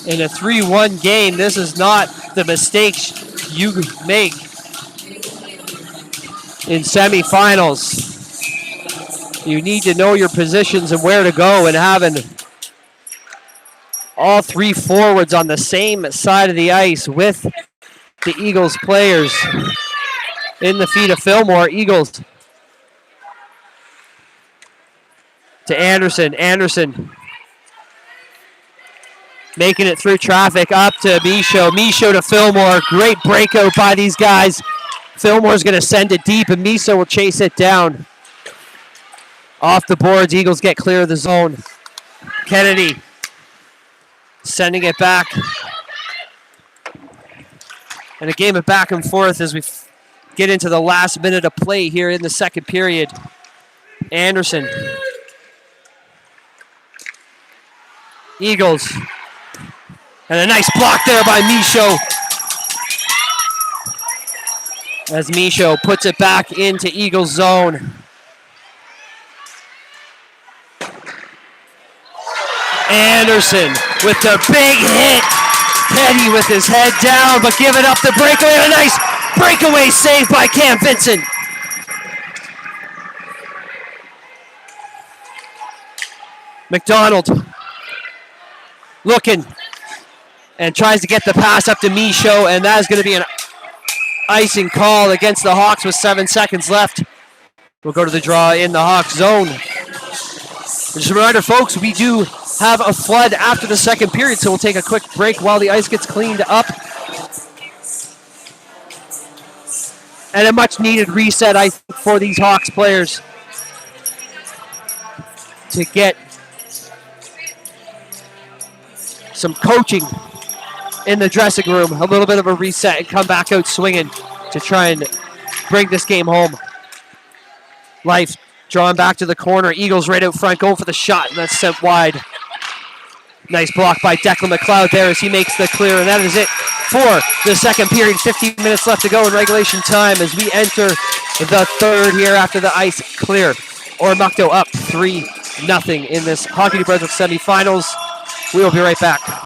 In a 3-1 game, this is not the mistakes you make in semifinals. You need to know your positions and where to go, and having all three forwards on the same side of the ice with the Eagles players in the feet of Fillmore. Eagles to Anderson. Anderson making it through traffic up to Michaud. Michaud to Fillmore. Great breakout by these guys. Fillmore's going to send it deep, and Miso will chase it down. Off the boards, Eagles get clear of the zone. Kennedy sending it back. And a game of back and forth as we get into the last minute of play here in the second period. Anderson. Eagles. And a nice block there by Michaud. As Michaud puts it back into Eagles zone. Anderson with the big hit. Petty with his head down, but give it up the breakaway. A nice breakaway save by Cam Vincent. McDonald looking and tries to get the pass up to Michaud, and that is going to be an icing call against the Hawks with 7 seconds left. We'll go to the draw in the Hawks zone. Just a reminder, folks, we do have a flood after the second period, so we'll take a quick break while the ice gets cleaned up. And a much-needed reset, I think, for these Hawks players to get some coaching in the dressing room, a little bit of a reset, and come back out swinging to try and bring this game home. Life drawn back to the corner. Eagles right out front, going for the shot, and that's sent wide. Nice block by Declan McLeod there as he makes the clear, and that is it for the second period. 15 minutes left to go in regulation time as we enter the third here after the ice clear. Oromocto up 3-0 in this Hockey New Brunswick semifinals. We will be right back.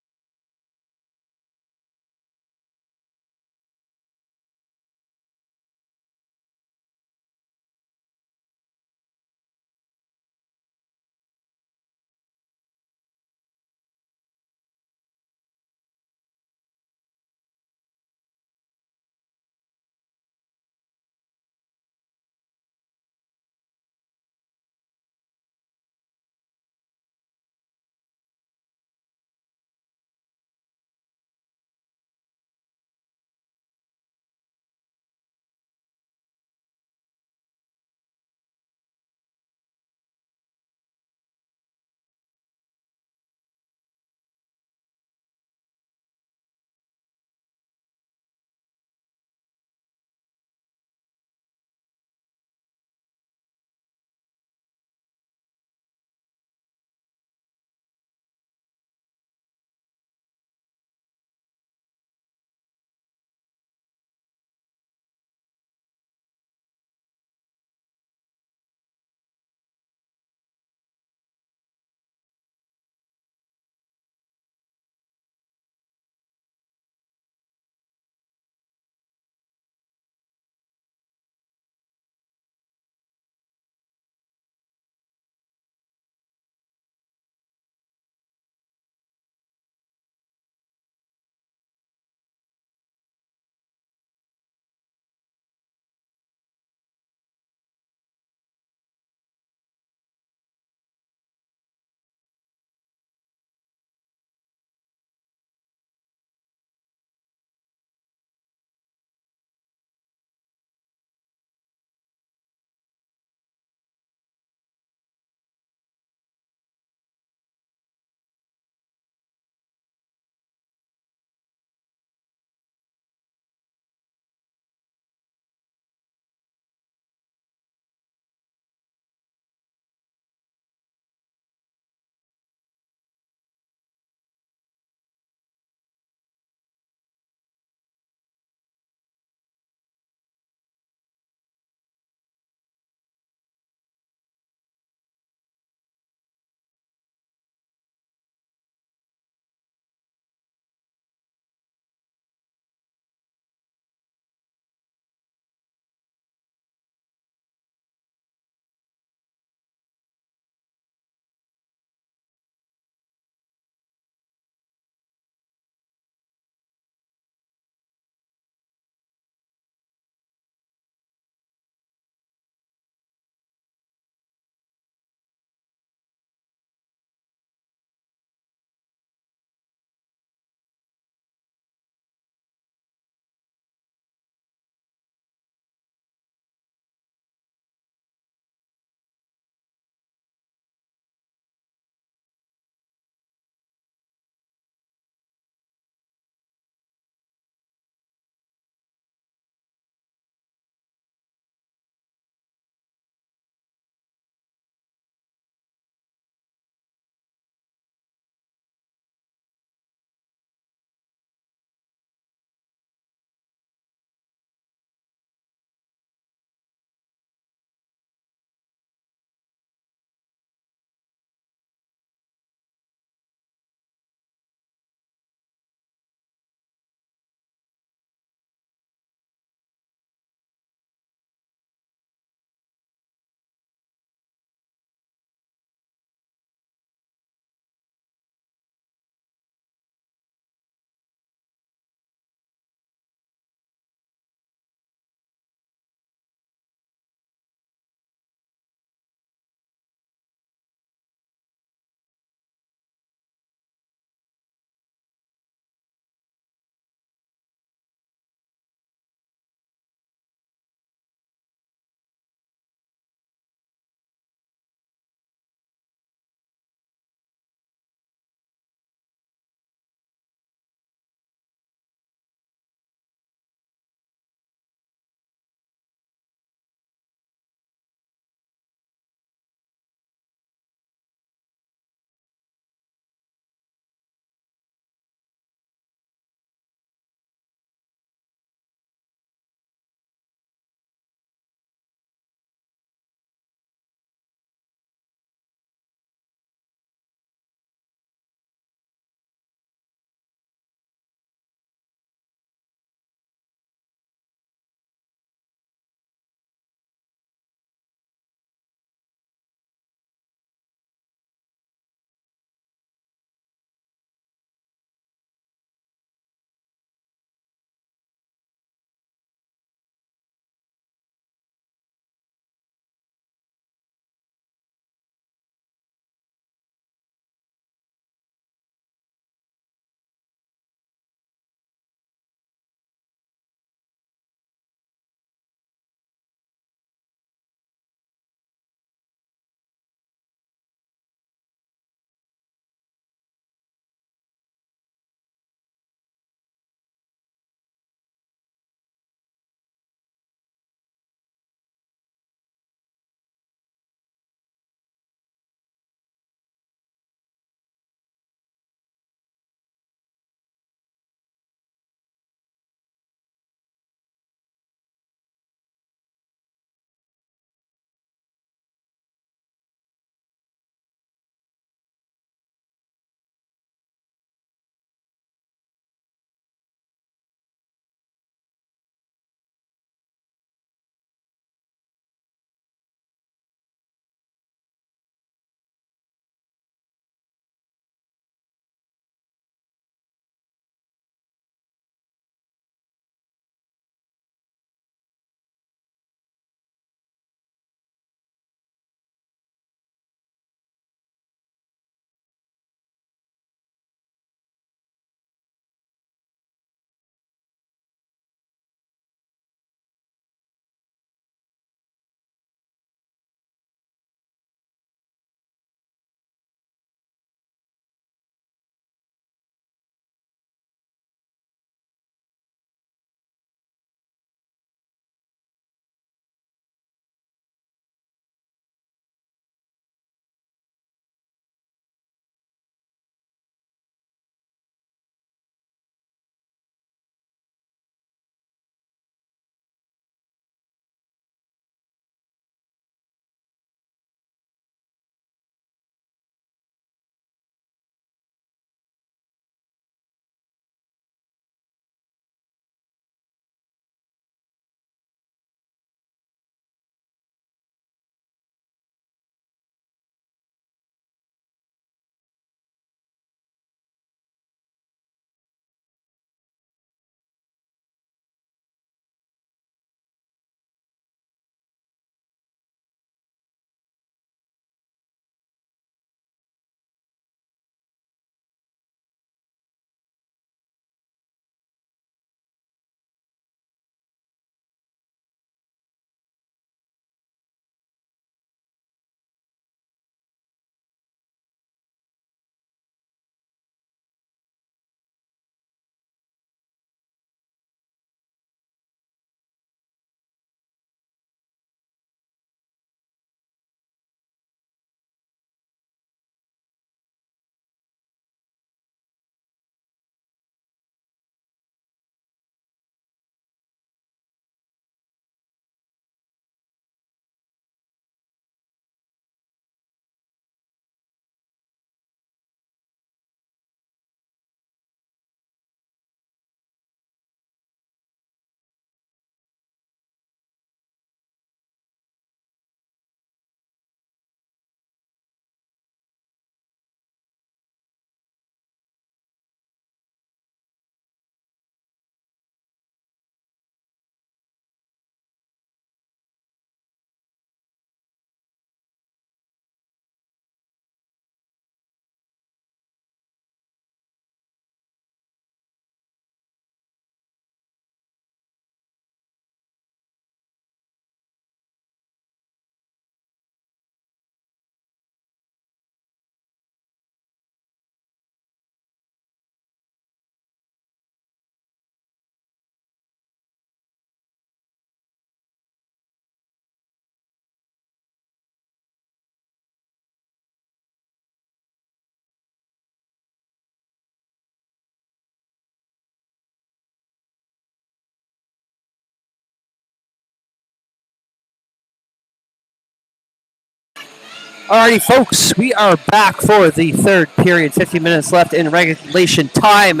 Alrighty, folks, we are back for the third period. 50 minutes left in regulation time.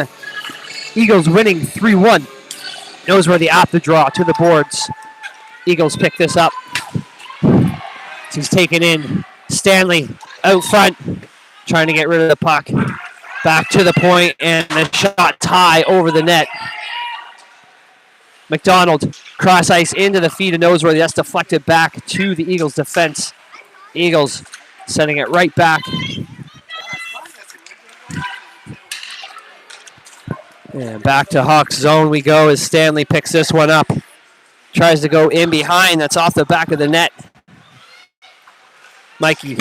Eagles winning 3-1. Noseworthy at the draw to the boards. Eagles pick this up. He's taken in. Stanley out front, trying to get rid of the puck. Back to the point, and a shot tie over the net. McDonald, cross ice into the feet of Noseworthy. That's deflected back to the Eagles defense. Eagles sending it right back. And back to Hawks zone we go as Stanley picks this one up. Tries to go in behind. That's off the back of the net. Mikey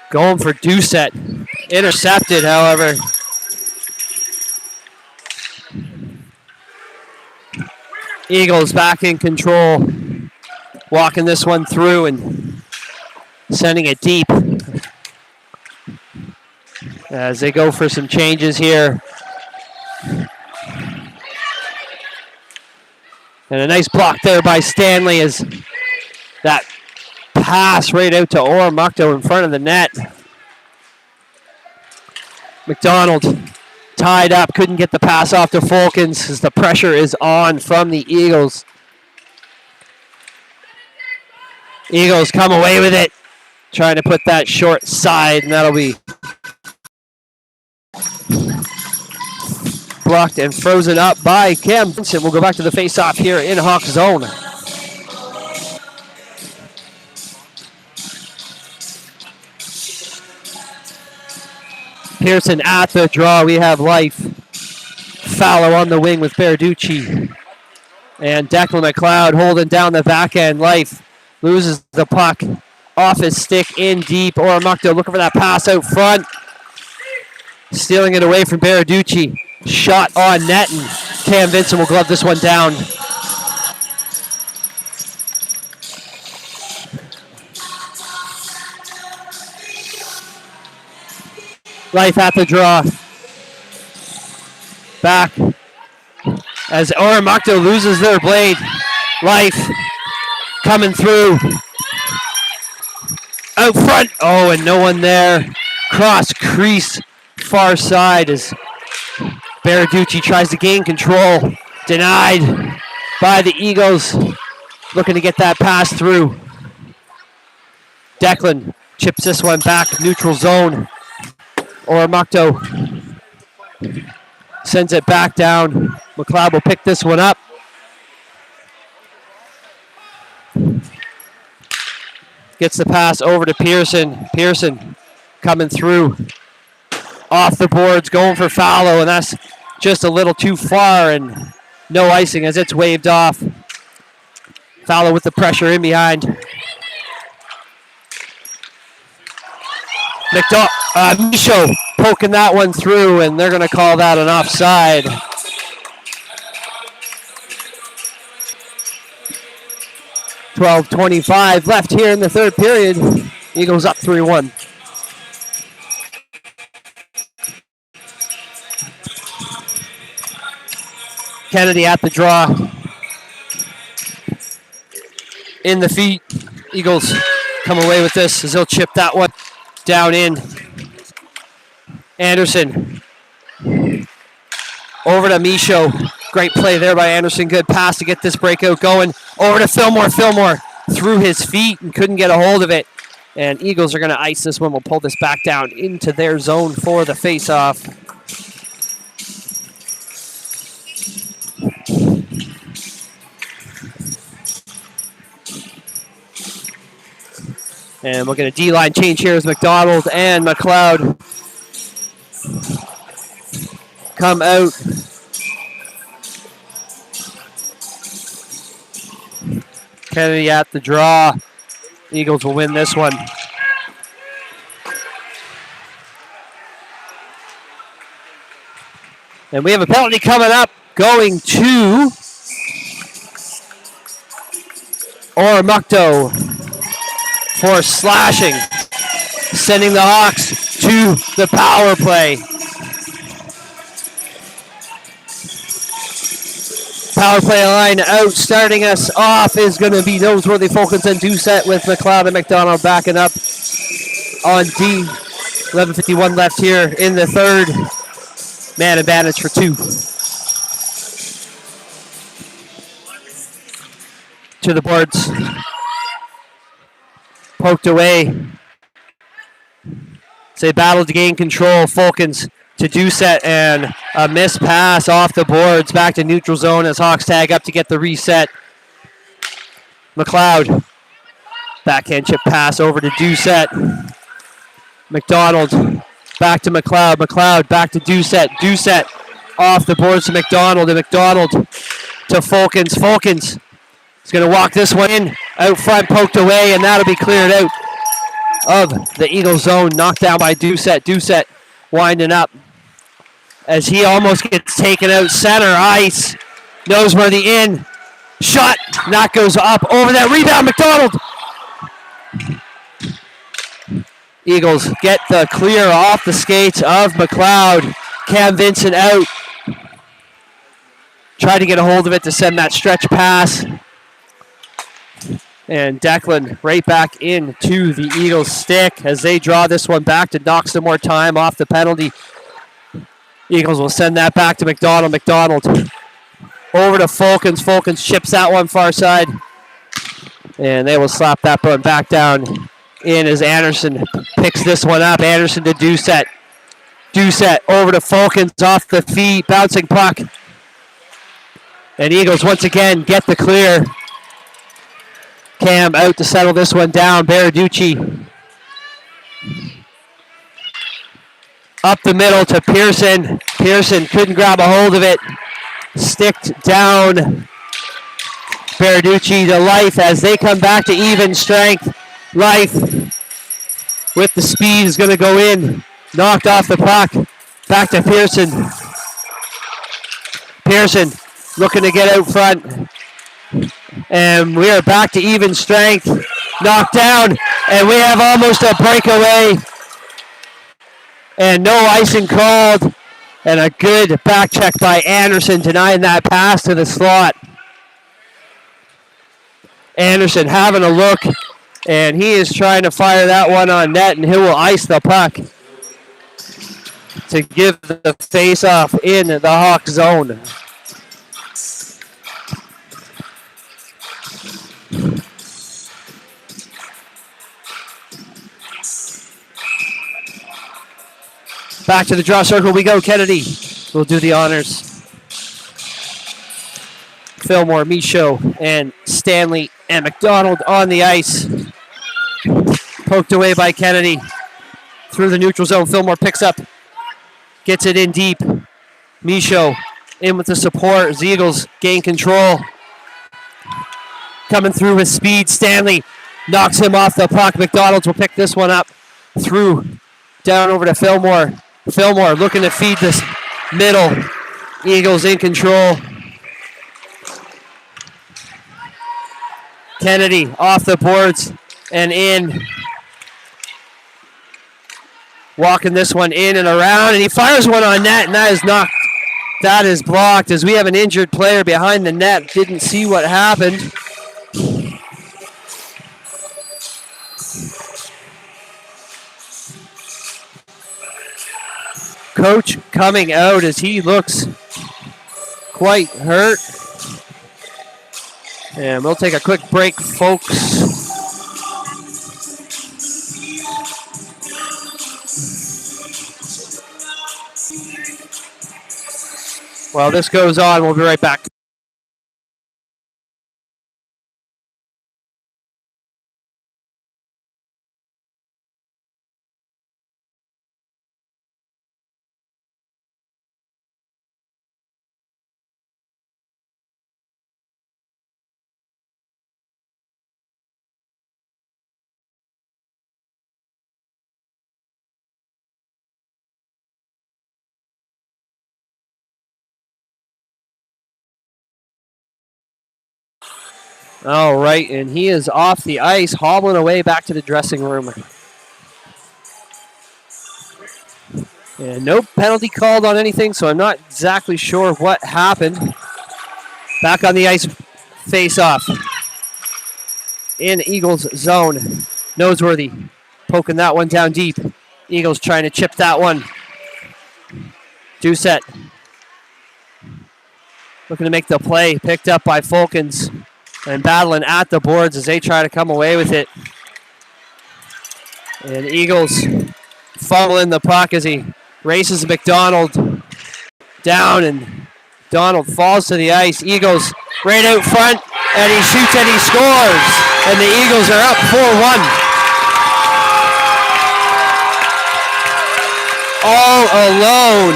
going for Doucette. Intercepted, however. Eagles back in control. Walking this one through and sending it deep. As they go for some changes here. And a nice block there by Stanley as that pass right out to Oromocto in front of the net. McDonald tied up, couldn't get the pass off to Fulkins as the pressure is on from the Eagles. Eagles come away with it, trying to put that short side, and that'll be blocked and frozen up by Cam Vincent. We'll go back to the face-off here in Hawk zone. Pearson at the draw. We have Life. Fallow on the wing with Berarducci. And Declan McLeod holding down the back end. Life loses the puck off his stick in deep. Oromocto looking for that pass out front. Stealing it away from Berarducci. Shot on net, and Cam Vincent will glove this one down. Life at the draw. Back as Oromocto loses their blade. Life coming through. Out front. Oh, and no one there. Cross crease far side as Berarducci tries to gain control. Denied by the Eagles. Looking to get that pass through. Declan chips this one back. Neutral zone. Oromocto sends it back down. McLeod will pick this one up. Gets the pass over to Pearson. Pearson coming through. Off the boards, going for Fallow, and that's just a little too far, and no icing as it's waved off. Fallow with the pressure in behind. Michaud poking that one through, and they're going to call that an offside. .25 left here in the third period. Eagles up 3-1. Kennedy at the draw. In the feet. Eagles come away with this as they'll chip that one down in. Anderson. Over to Michaud. Great play there by Anderson. Good pass to get this breakout going. Over to Fillmore. Fillmore through his feet and couldn't get a hold of it. And Eagles are going to ice this one. We'll pull this back down into their zone for the face-off. And we'll get a D-line change here as McDonald and McLeod come out. Kennedy at the draw. Eagles will win this one. And we have a penalty coming up, going to Oromocto for slashing, sending the Hawks to the power play. Power play line out, starting us off is going to be Noseworthy, Fulkins, and Doucette with McLeod and McDonald backing up. on D. 11:51 left here in the third. Man advantage for 2. To the boards. Poked away. They battle to gain control. Falcons to Doucette, and a missed pass off the boards. Back to neutral zone as Hawks tag up to get the reset. McLeod. Backhand chip pass over to Doucette. McDonald back to McLeod. McLeod back to Doucette. Doucette off the boards to McDonald. And McDonald to Falcons. Falcons is going to walk this one in. Out front, poked away, and that'll be cleared out of the Eagle zone. Knocked down by Doucette. Doucette winding up as he almost gets taken out. Center ice. Noseworthy in. Shot. That goes up over that rebound. McDonald. Eagles get the clear off the skates of McLeod. Cam Vincent out. Tried to get a hold of it to send that stretch pass. And Declan right back into the Eagles stick as they draw this one back to knock some more time off the penalty. Eagles will send that back to McDonald. McDonald over to Falcons. Falcons chips that one far side. And they will slap that one back down in as Anderson picks this one up. Anderson to Doucette. Doucette over to Falcons off the feet. Bouncing puck. And Eagles once again get the clear. Cam out to settle this one down. Baraducci up the middle to Pearson. Pearson couldn't grab a hold of it. Sticked down. Baraducci to Life as they come back to even strength. Life with the speed is going to go in. Knocked off the puck. Back to Pearson. Pearson looking to get out front. And we are back to even strength. Knocked down. And we have almost a breakaway. And no icing called. And a good back check by Anderson denying that pass to the slot. Anderson having a look. And he is trying to fire that one on net. And he will ice the puck to give the face-off in the Hawk zone. Back to the draw circle we go. Kennedy will do the honors. Fillmore, Michaud, and Stanley and McDonald on the ice. Poked away by Kennedy. Through the neutral zone. Fillmore picks up. Gets it in deep. Michaud in with the support. As the Eagles gain control. Coming through with speed. Stanley knocks him off the puck. McDonald will pick this one up. Through. Down over to Fillmore. Fillmore looking to feed this middle. Eagles in control. Kennedy off the boards and in. Walking this one in and around, and he fires one on net, and that is knocked. That is blocked as we have an injured player behind the net. Didn't see what happened. Coach coming out as he looks quite hurt. And we'll take a quick break, folks. While this goes on, we'll be right back. All right, and he is off the ice, hobbling away back to the dressing room. And no penalty called on anything, so I'm not exactly sure what happened. Back on the ice, face off. In Eagles zone. Noseworthy poking that one down deep. Eagles trying to chip that one. Doucette looking to make the play. Picked up by Fulkins and battling at the boards as they try to come away with it. And Eagles fumbling the puck as he races McDonald down, and Donald falls to the ice. Eagles right out front, and he shoots and he scores. And the Eagles are up 4-1. All alone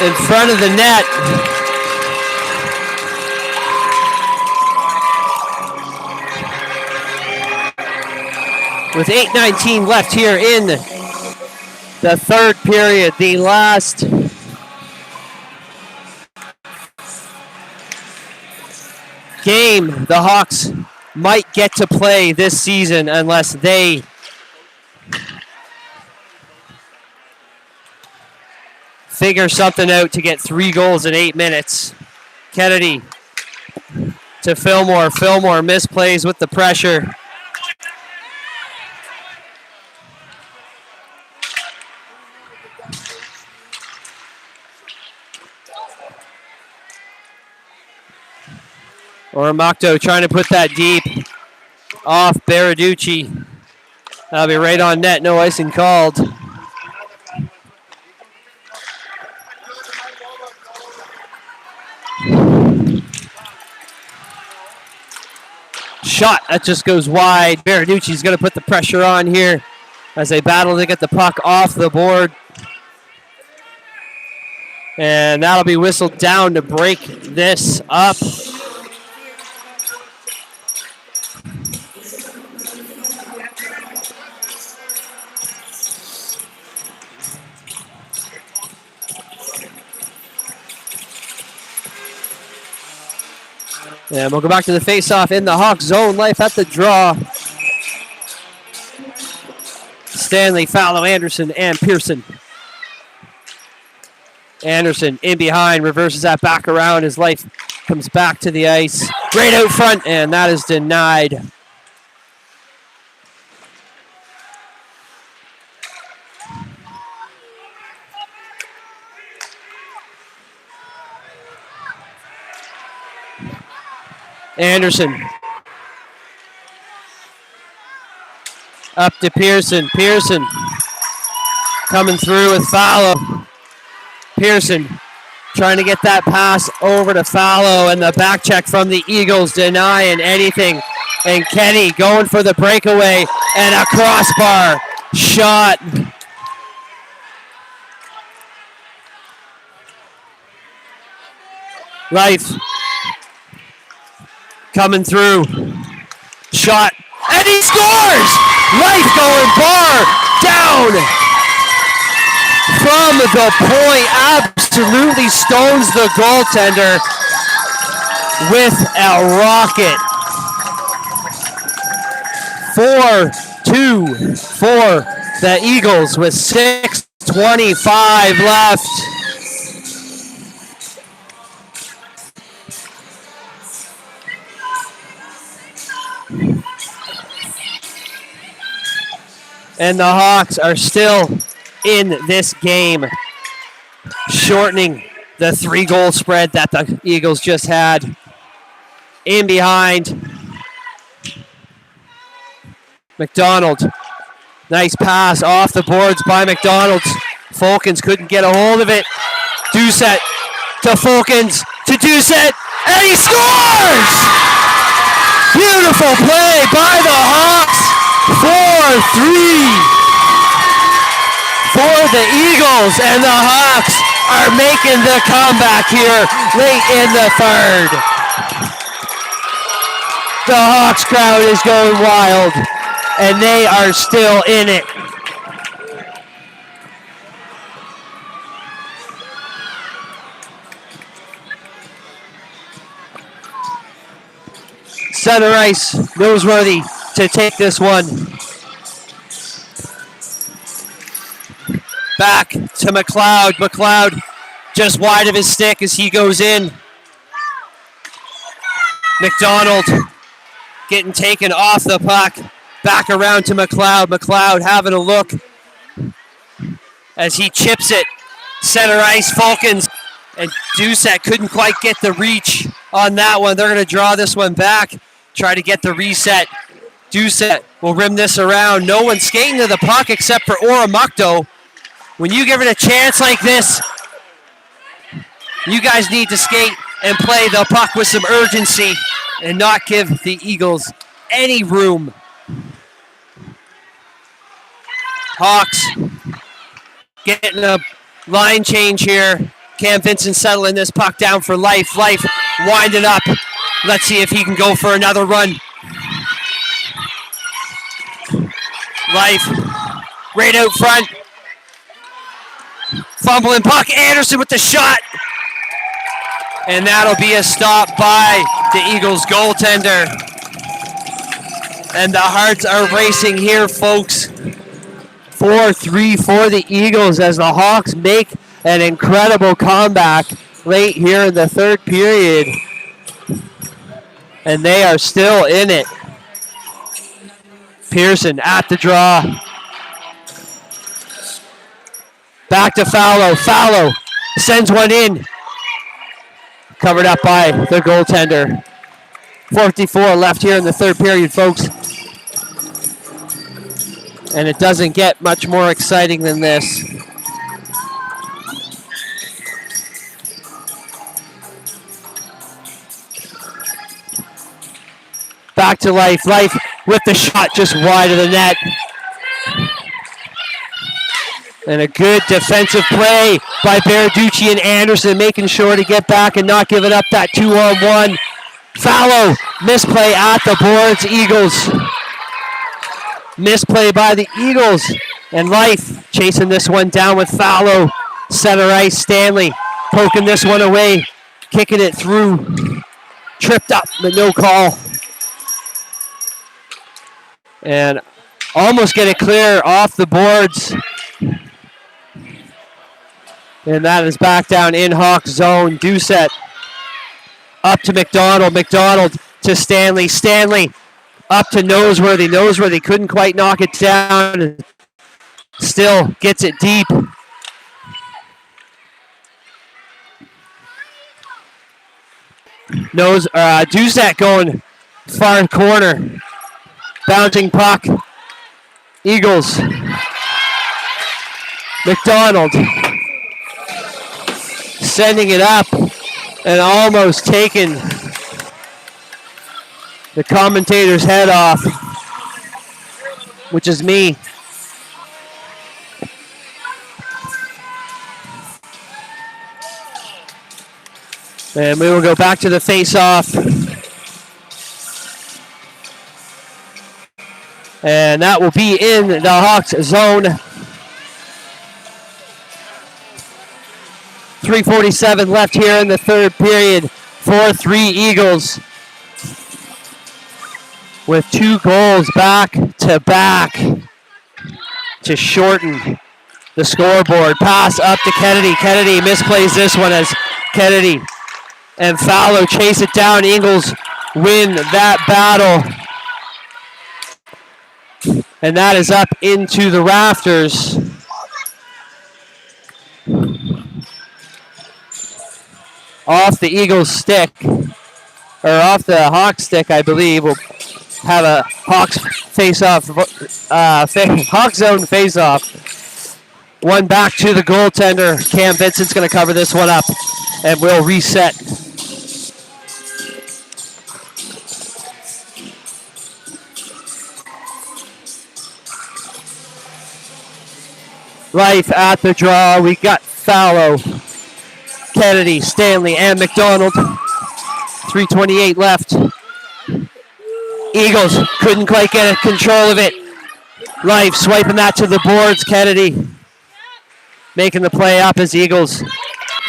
in front of the net. With 8:19 left here in the third period, the last game the Hawks might get to play this season unless they figure something out to get 3 goals in 8 minutes. Kennedy to Fillmore. Fillmore misplays with the pressure. Oromocto trying to put that deep off Baraducci. That'll be right on net. No icing called. Shot. That just goes wide. Baraducci's going to put the pressure on here as they battle to get the puck off the board. And that'll be whistled down to break this up. And we'll go back to the face-off in the Hawks zone. Life at the draw. Stanley, Fallow, Anderson, and Pearson. Anderson in behind, reverses that back around as Life comes back to the ice. Right out front, and that is denied. Anderson. Up to Pearson. Pearson coming through with Fallow. Pearson trying to get that pass over to Fallow, and the back check from the Eagles denying anything. And Kenny going for the breakaway, and a crossbar shot. Life coming through. Shot. And he scores! Life going bar down from the point. Absolutely stones the goaltender with a rocket. 4-2 for the Eagles with 6:25 left. And the Hawks are still in this game, shortening the 3-goal spread that the Eagles just had. In behind, McDonald. Nice pass off the boards by McDonald. Fulkins couldn't get a hold of it. Doucette to Fulkins to Doucette, and he scores! Beautiful play by the Hawks. 4-3 for the Eagles, and the Hawks are making the comeback here late in the third. The Hawks crowd is going wild, and they are still in it. Center ice, Noseworthy to take this one. Back to McLeod. McLeod just wide of his stick as he goes in. McDonald getting taken off the puck. Back around to McLeod. McLeod having a look as he chips it. Center ice, Falcons. And Doucette couldn't quite get the reach on that one. They're going to draw this one back. Try to get the reset. Doucette will rim this around. No one skating to the puck except for Oromocto. When you give it a chance like this, you guys need to skate and play the puck with some urgency and not give the Eagles any room. Hawks getting a line change here. Cam Vincent settling this puck down for Life. Life winding up. Let's see if he can go for another run. Life right out front. Fumbling puck. Anderson with the shot. And that'll be a stop by the Eagles goaltender. And the hearts are racing here, folks. 4-3 for the Eagles as the Hawks make an incredible comeback late here in the third period. And they are still in it. Pearson at the draw. Back to Fallow. Fallow sends one in. Covered up by the goaltender. 44 left here in the third period, folks. And it doesn't get much more exciting than this. Back to Life. Life with the shot just wide of the net. And a good defensive play by Baraducci and Anderson, making sure to get back and not giving up that 2-on-1. Fallow, misplay at the boards. Eagles. Misplay by the Eagles. And Life chasing this one down with Fallow. Center ice, Stanley poking this one away. Kicking it through. Tripped up, but no call. And almost get it clear off the boards. And that is back down in Hawk zone. Doucette up to McDonald. McDonald to Stanley. Stanley up to Noseworthy. Noseworthy couldn't quite knock it down. Still gets it deep. Doucette going far corner. Bouncing puck. Eagles. McDonald sending it up and almost taking the commentator's head off, which is me. And we will go back to the face-off. And that will be in the Hawks zone. 3:47 left here in the third period. 4-3 Eagles with 2 goals back to back to shorten the scoreboard. Pass up to Kennedy. Kennedy misplays this one as Kennedy and Fallow chase it down. Eagles win that battle. And that is up into the rafters. Off the Eagles stick, or off the Hawks stick, I believe. We'll have a Hawks face-off, Hawks zone face-off. One back to the goaltender. Cam Vincent's going to cover this one up, and we'll reset. Life at the draw. We got Fallow, Kennedy, Stanley, and McDonald. 3:28 left. Eagles couldn't quite get control of it. Life swiping that to the boards. Kennedy making the play up as Eagles.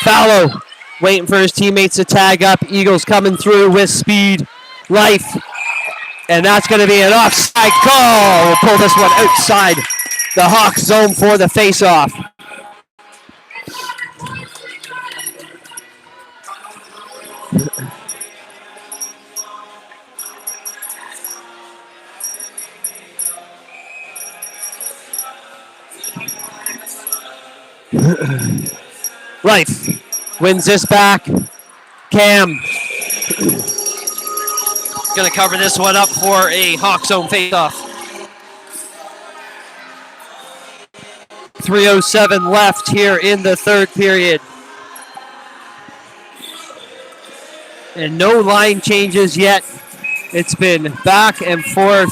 Fallow waiting for his teammates to tag up. Eagles coming through with speed. Life. And that's going to be an offside call. We'll pull this one outside the Hawks zone for the face-off. Life wins this back. Cam going to cover this one up for a Hawk Zone faceoff. 3:07 left here in the third period. And no line changes yet. It's been back and forth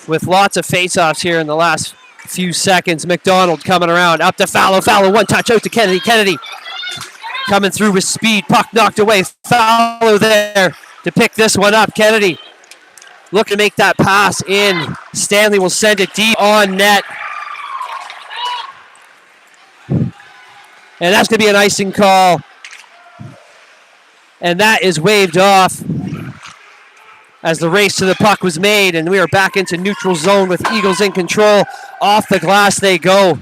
with lots of faceoffs here in the last few seconds. McDonald coming around, up to Fallow. Fallow, one touch out to Kennedy. Kennedy coming through with speed. Puck knocked away. Fallow there to pick this one up. Kennedy looking to make that pass in. Stanley will send it deep on net. And that's going to be an icing call. And that is waved off as the race to the puck was made, and we are back into neutral zone with Eagles in control. Off the glass they go.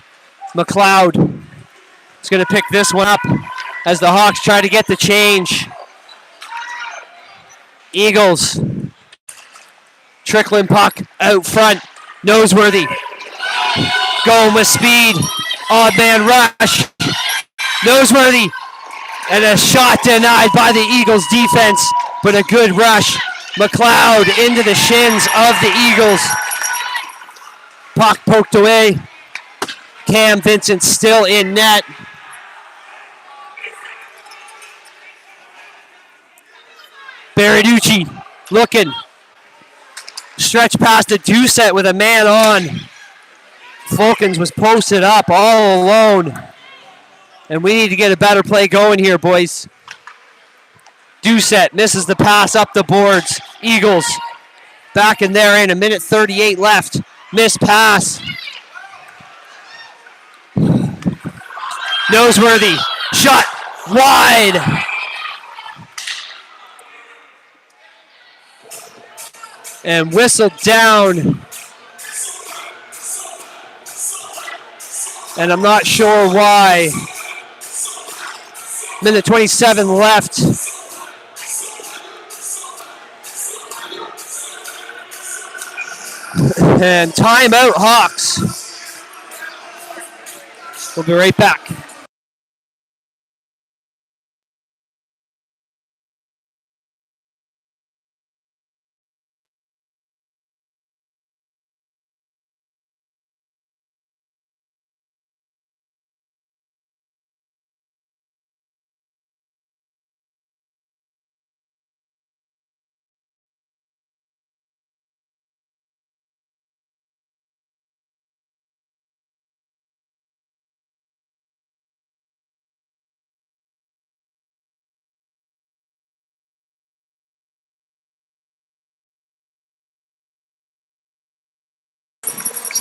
McLeod is going to pick this one up as the Hawks try to get the change. Eagles trickling puck out front. Noseworthy going with speed. Odd man rush. Noseworthy. And a shot denied by the Eagles defense, but a good rush. McLeod into the shins of the Eagles. Puck poked away. Cam Vincent still in net. Baraducci looking. Stretch past the Doucette with a man on. Fulkins was posted up all alone. And we need to get a better play going here, boys. Doucette misses the pass up the boards. Eagles back in there in a minute 38 left. Missed pass. Noseworthy. Shot wide. And whistled down. And I'm not sure why. Minute 27 left. And timeout, Hawks. We'll be right back.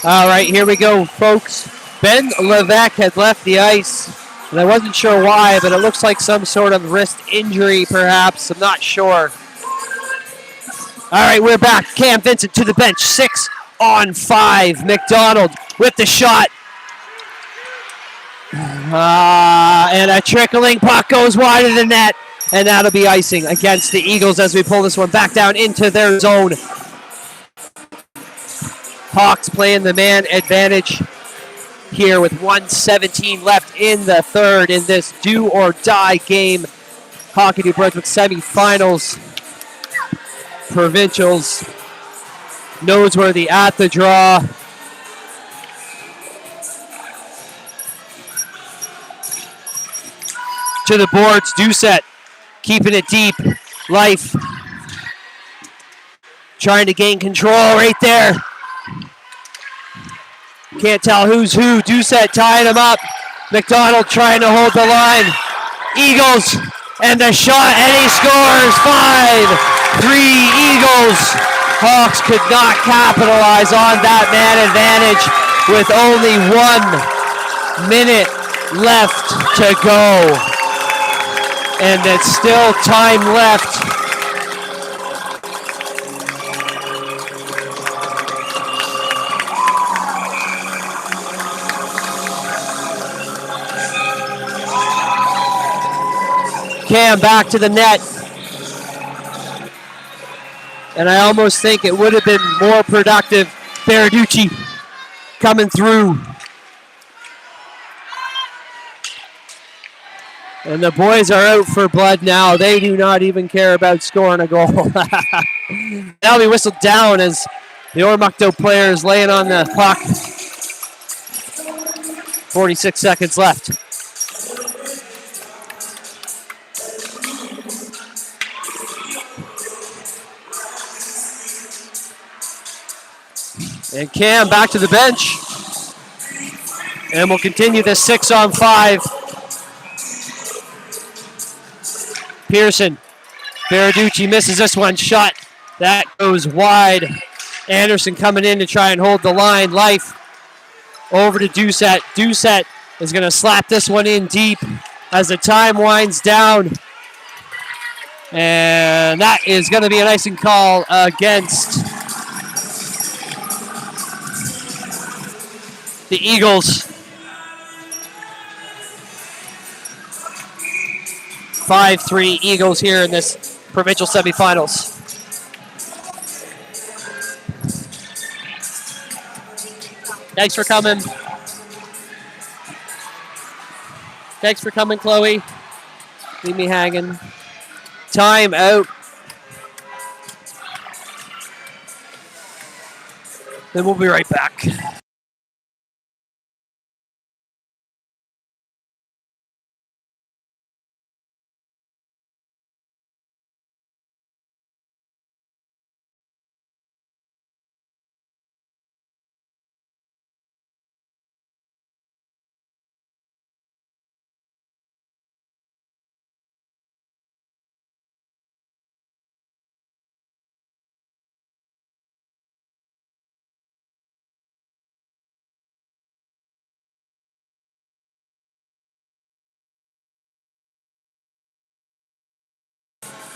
All right, here we go, folks. Ben Levesque had left the ice, and I wasn't sure why, but it looks like some sort of wrist injury, perhaps. I'm not sure. All right, we're back. Cam Vincent to the bench, 6-on-5. McDonald with the shot. And a trickling puck goes wide of the net, and that'll be icing against the Eagles as we pull this one back down into their zone. Hawks playing the man advantage here with 1:17 left in the third in this do-or-die game. Hockey New Brunswick semifinals. Provincials. Noseworthy at the draw. To the boards, Doucette keeping it deep. Life trying to gain control right there. Can't tell who's who. Doucette tying him up. McDonald trying to hold the line. Eagles and the shot, and he scores 5-3 Eagles. Hawks could not capitalize on that man advantage with only 1 minute left to go. And it's still time left. Cam back to the net. And I almost think it would have been more productive. Baraducci coming through. And the boys are out for blood now. They do not even care about scoring a goal. That'll be whistled down as the Oromocto player is laying on the puck. 46 seconds left. And Cam back to the bench. And we'll continue this 6-on-5. Pearson. Baraducci misses this one. Shot. That goes wide. Anderson coming in to try and hold the line. Life over to Doucette. Doucette is going to slap this one in deep as the time winds down. And that is going to be an icing call against the Eagles. 5-3 Eagles here in this provincial semifinals. Thanks for coming. Thanks for coming, Chloe. Leave me hanging. Time out. Then we'll be right back.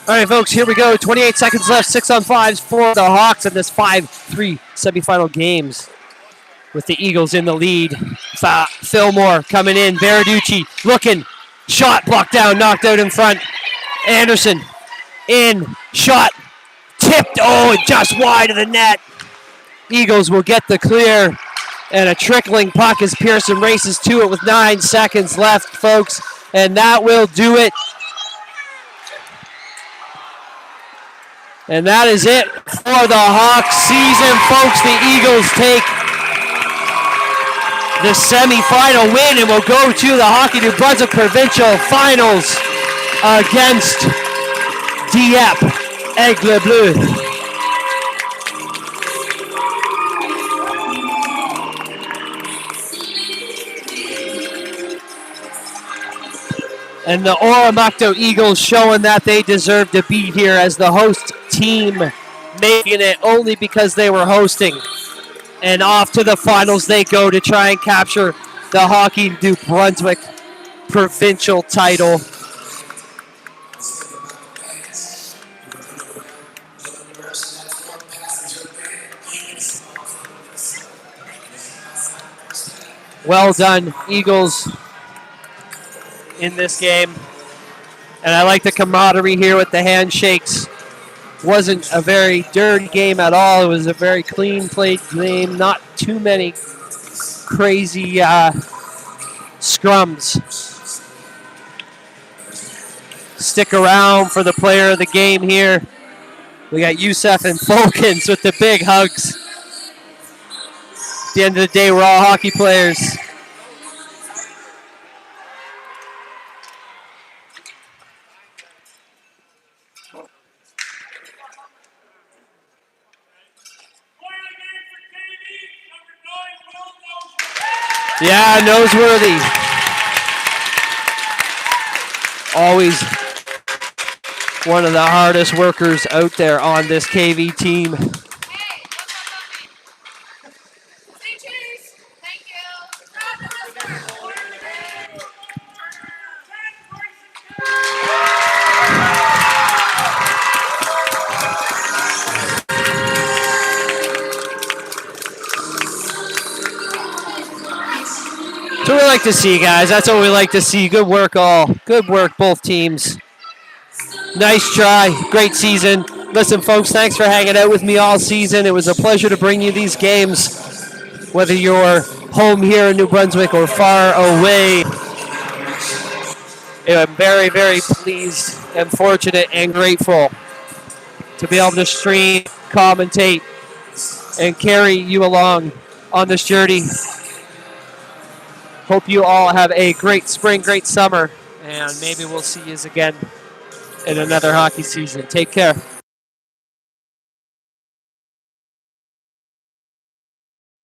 All right, folks, here we go. 28 seconds left, 6-on-5s for the Hawks in this 5-3 semifinal games with the Eagles in the lead. Fillmore coming in. Baraducci looking. Shot blocked down, knocked out in front. Anderson in. Shot tipped. Oh, just wide of the net. Eagles will get the clear. And a trickling puck as Pearson races to it with 9 seconds left, folks. And that will do it. And that is it for the Hawks season, folks. The Eagles take the semifinal win and will go to the Hockey New Brunswick Provincial Finals against Dieppe Aigle Bleu. And the Oromocto Eagles showing that they deserve to be here as the host team, making it only because they were hosting. And off to the finals they go to try and capture the Hockey New Brunswick provincial title. Well done, Eagles, in this game. And I like the camaraderie here with the handshakes. Wasn't a very dirty game at all. It was a very clean played game. Not too many crazy scrums. Stick around for the player of the game here. We got Youssef and Folkens with the big hugs. At the end of the day, we're all hockey players. Yeah, noseworthy. Always one of the hardest workers out there on this KV team. That's what we like to see, guys. That's what we like to see. Good work, all. Good work, both teams. Nice try. Great season. Listen, folks, thanks for hanging out with me all season. It was a pleasure to bring you these games, whether you're home here in New Brunswick or far away. I'm very, very pleased and fortunate and grateful to be able to stream, commentate, and carry you along on this journey. Hope you all have a great spring, great summer, and maybe we'll see you again in another hockey season. Take care.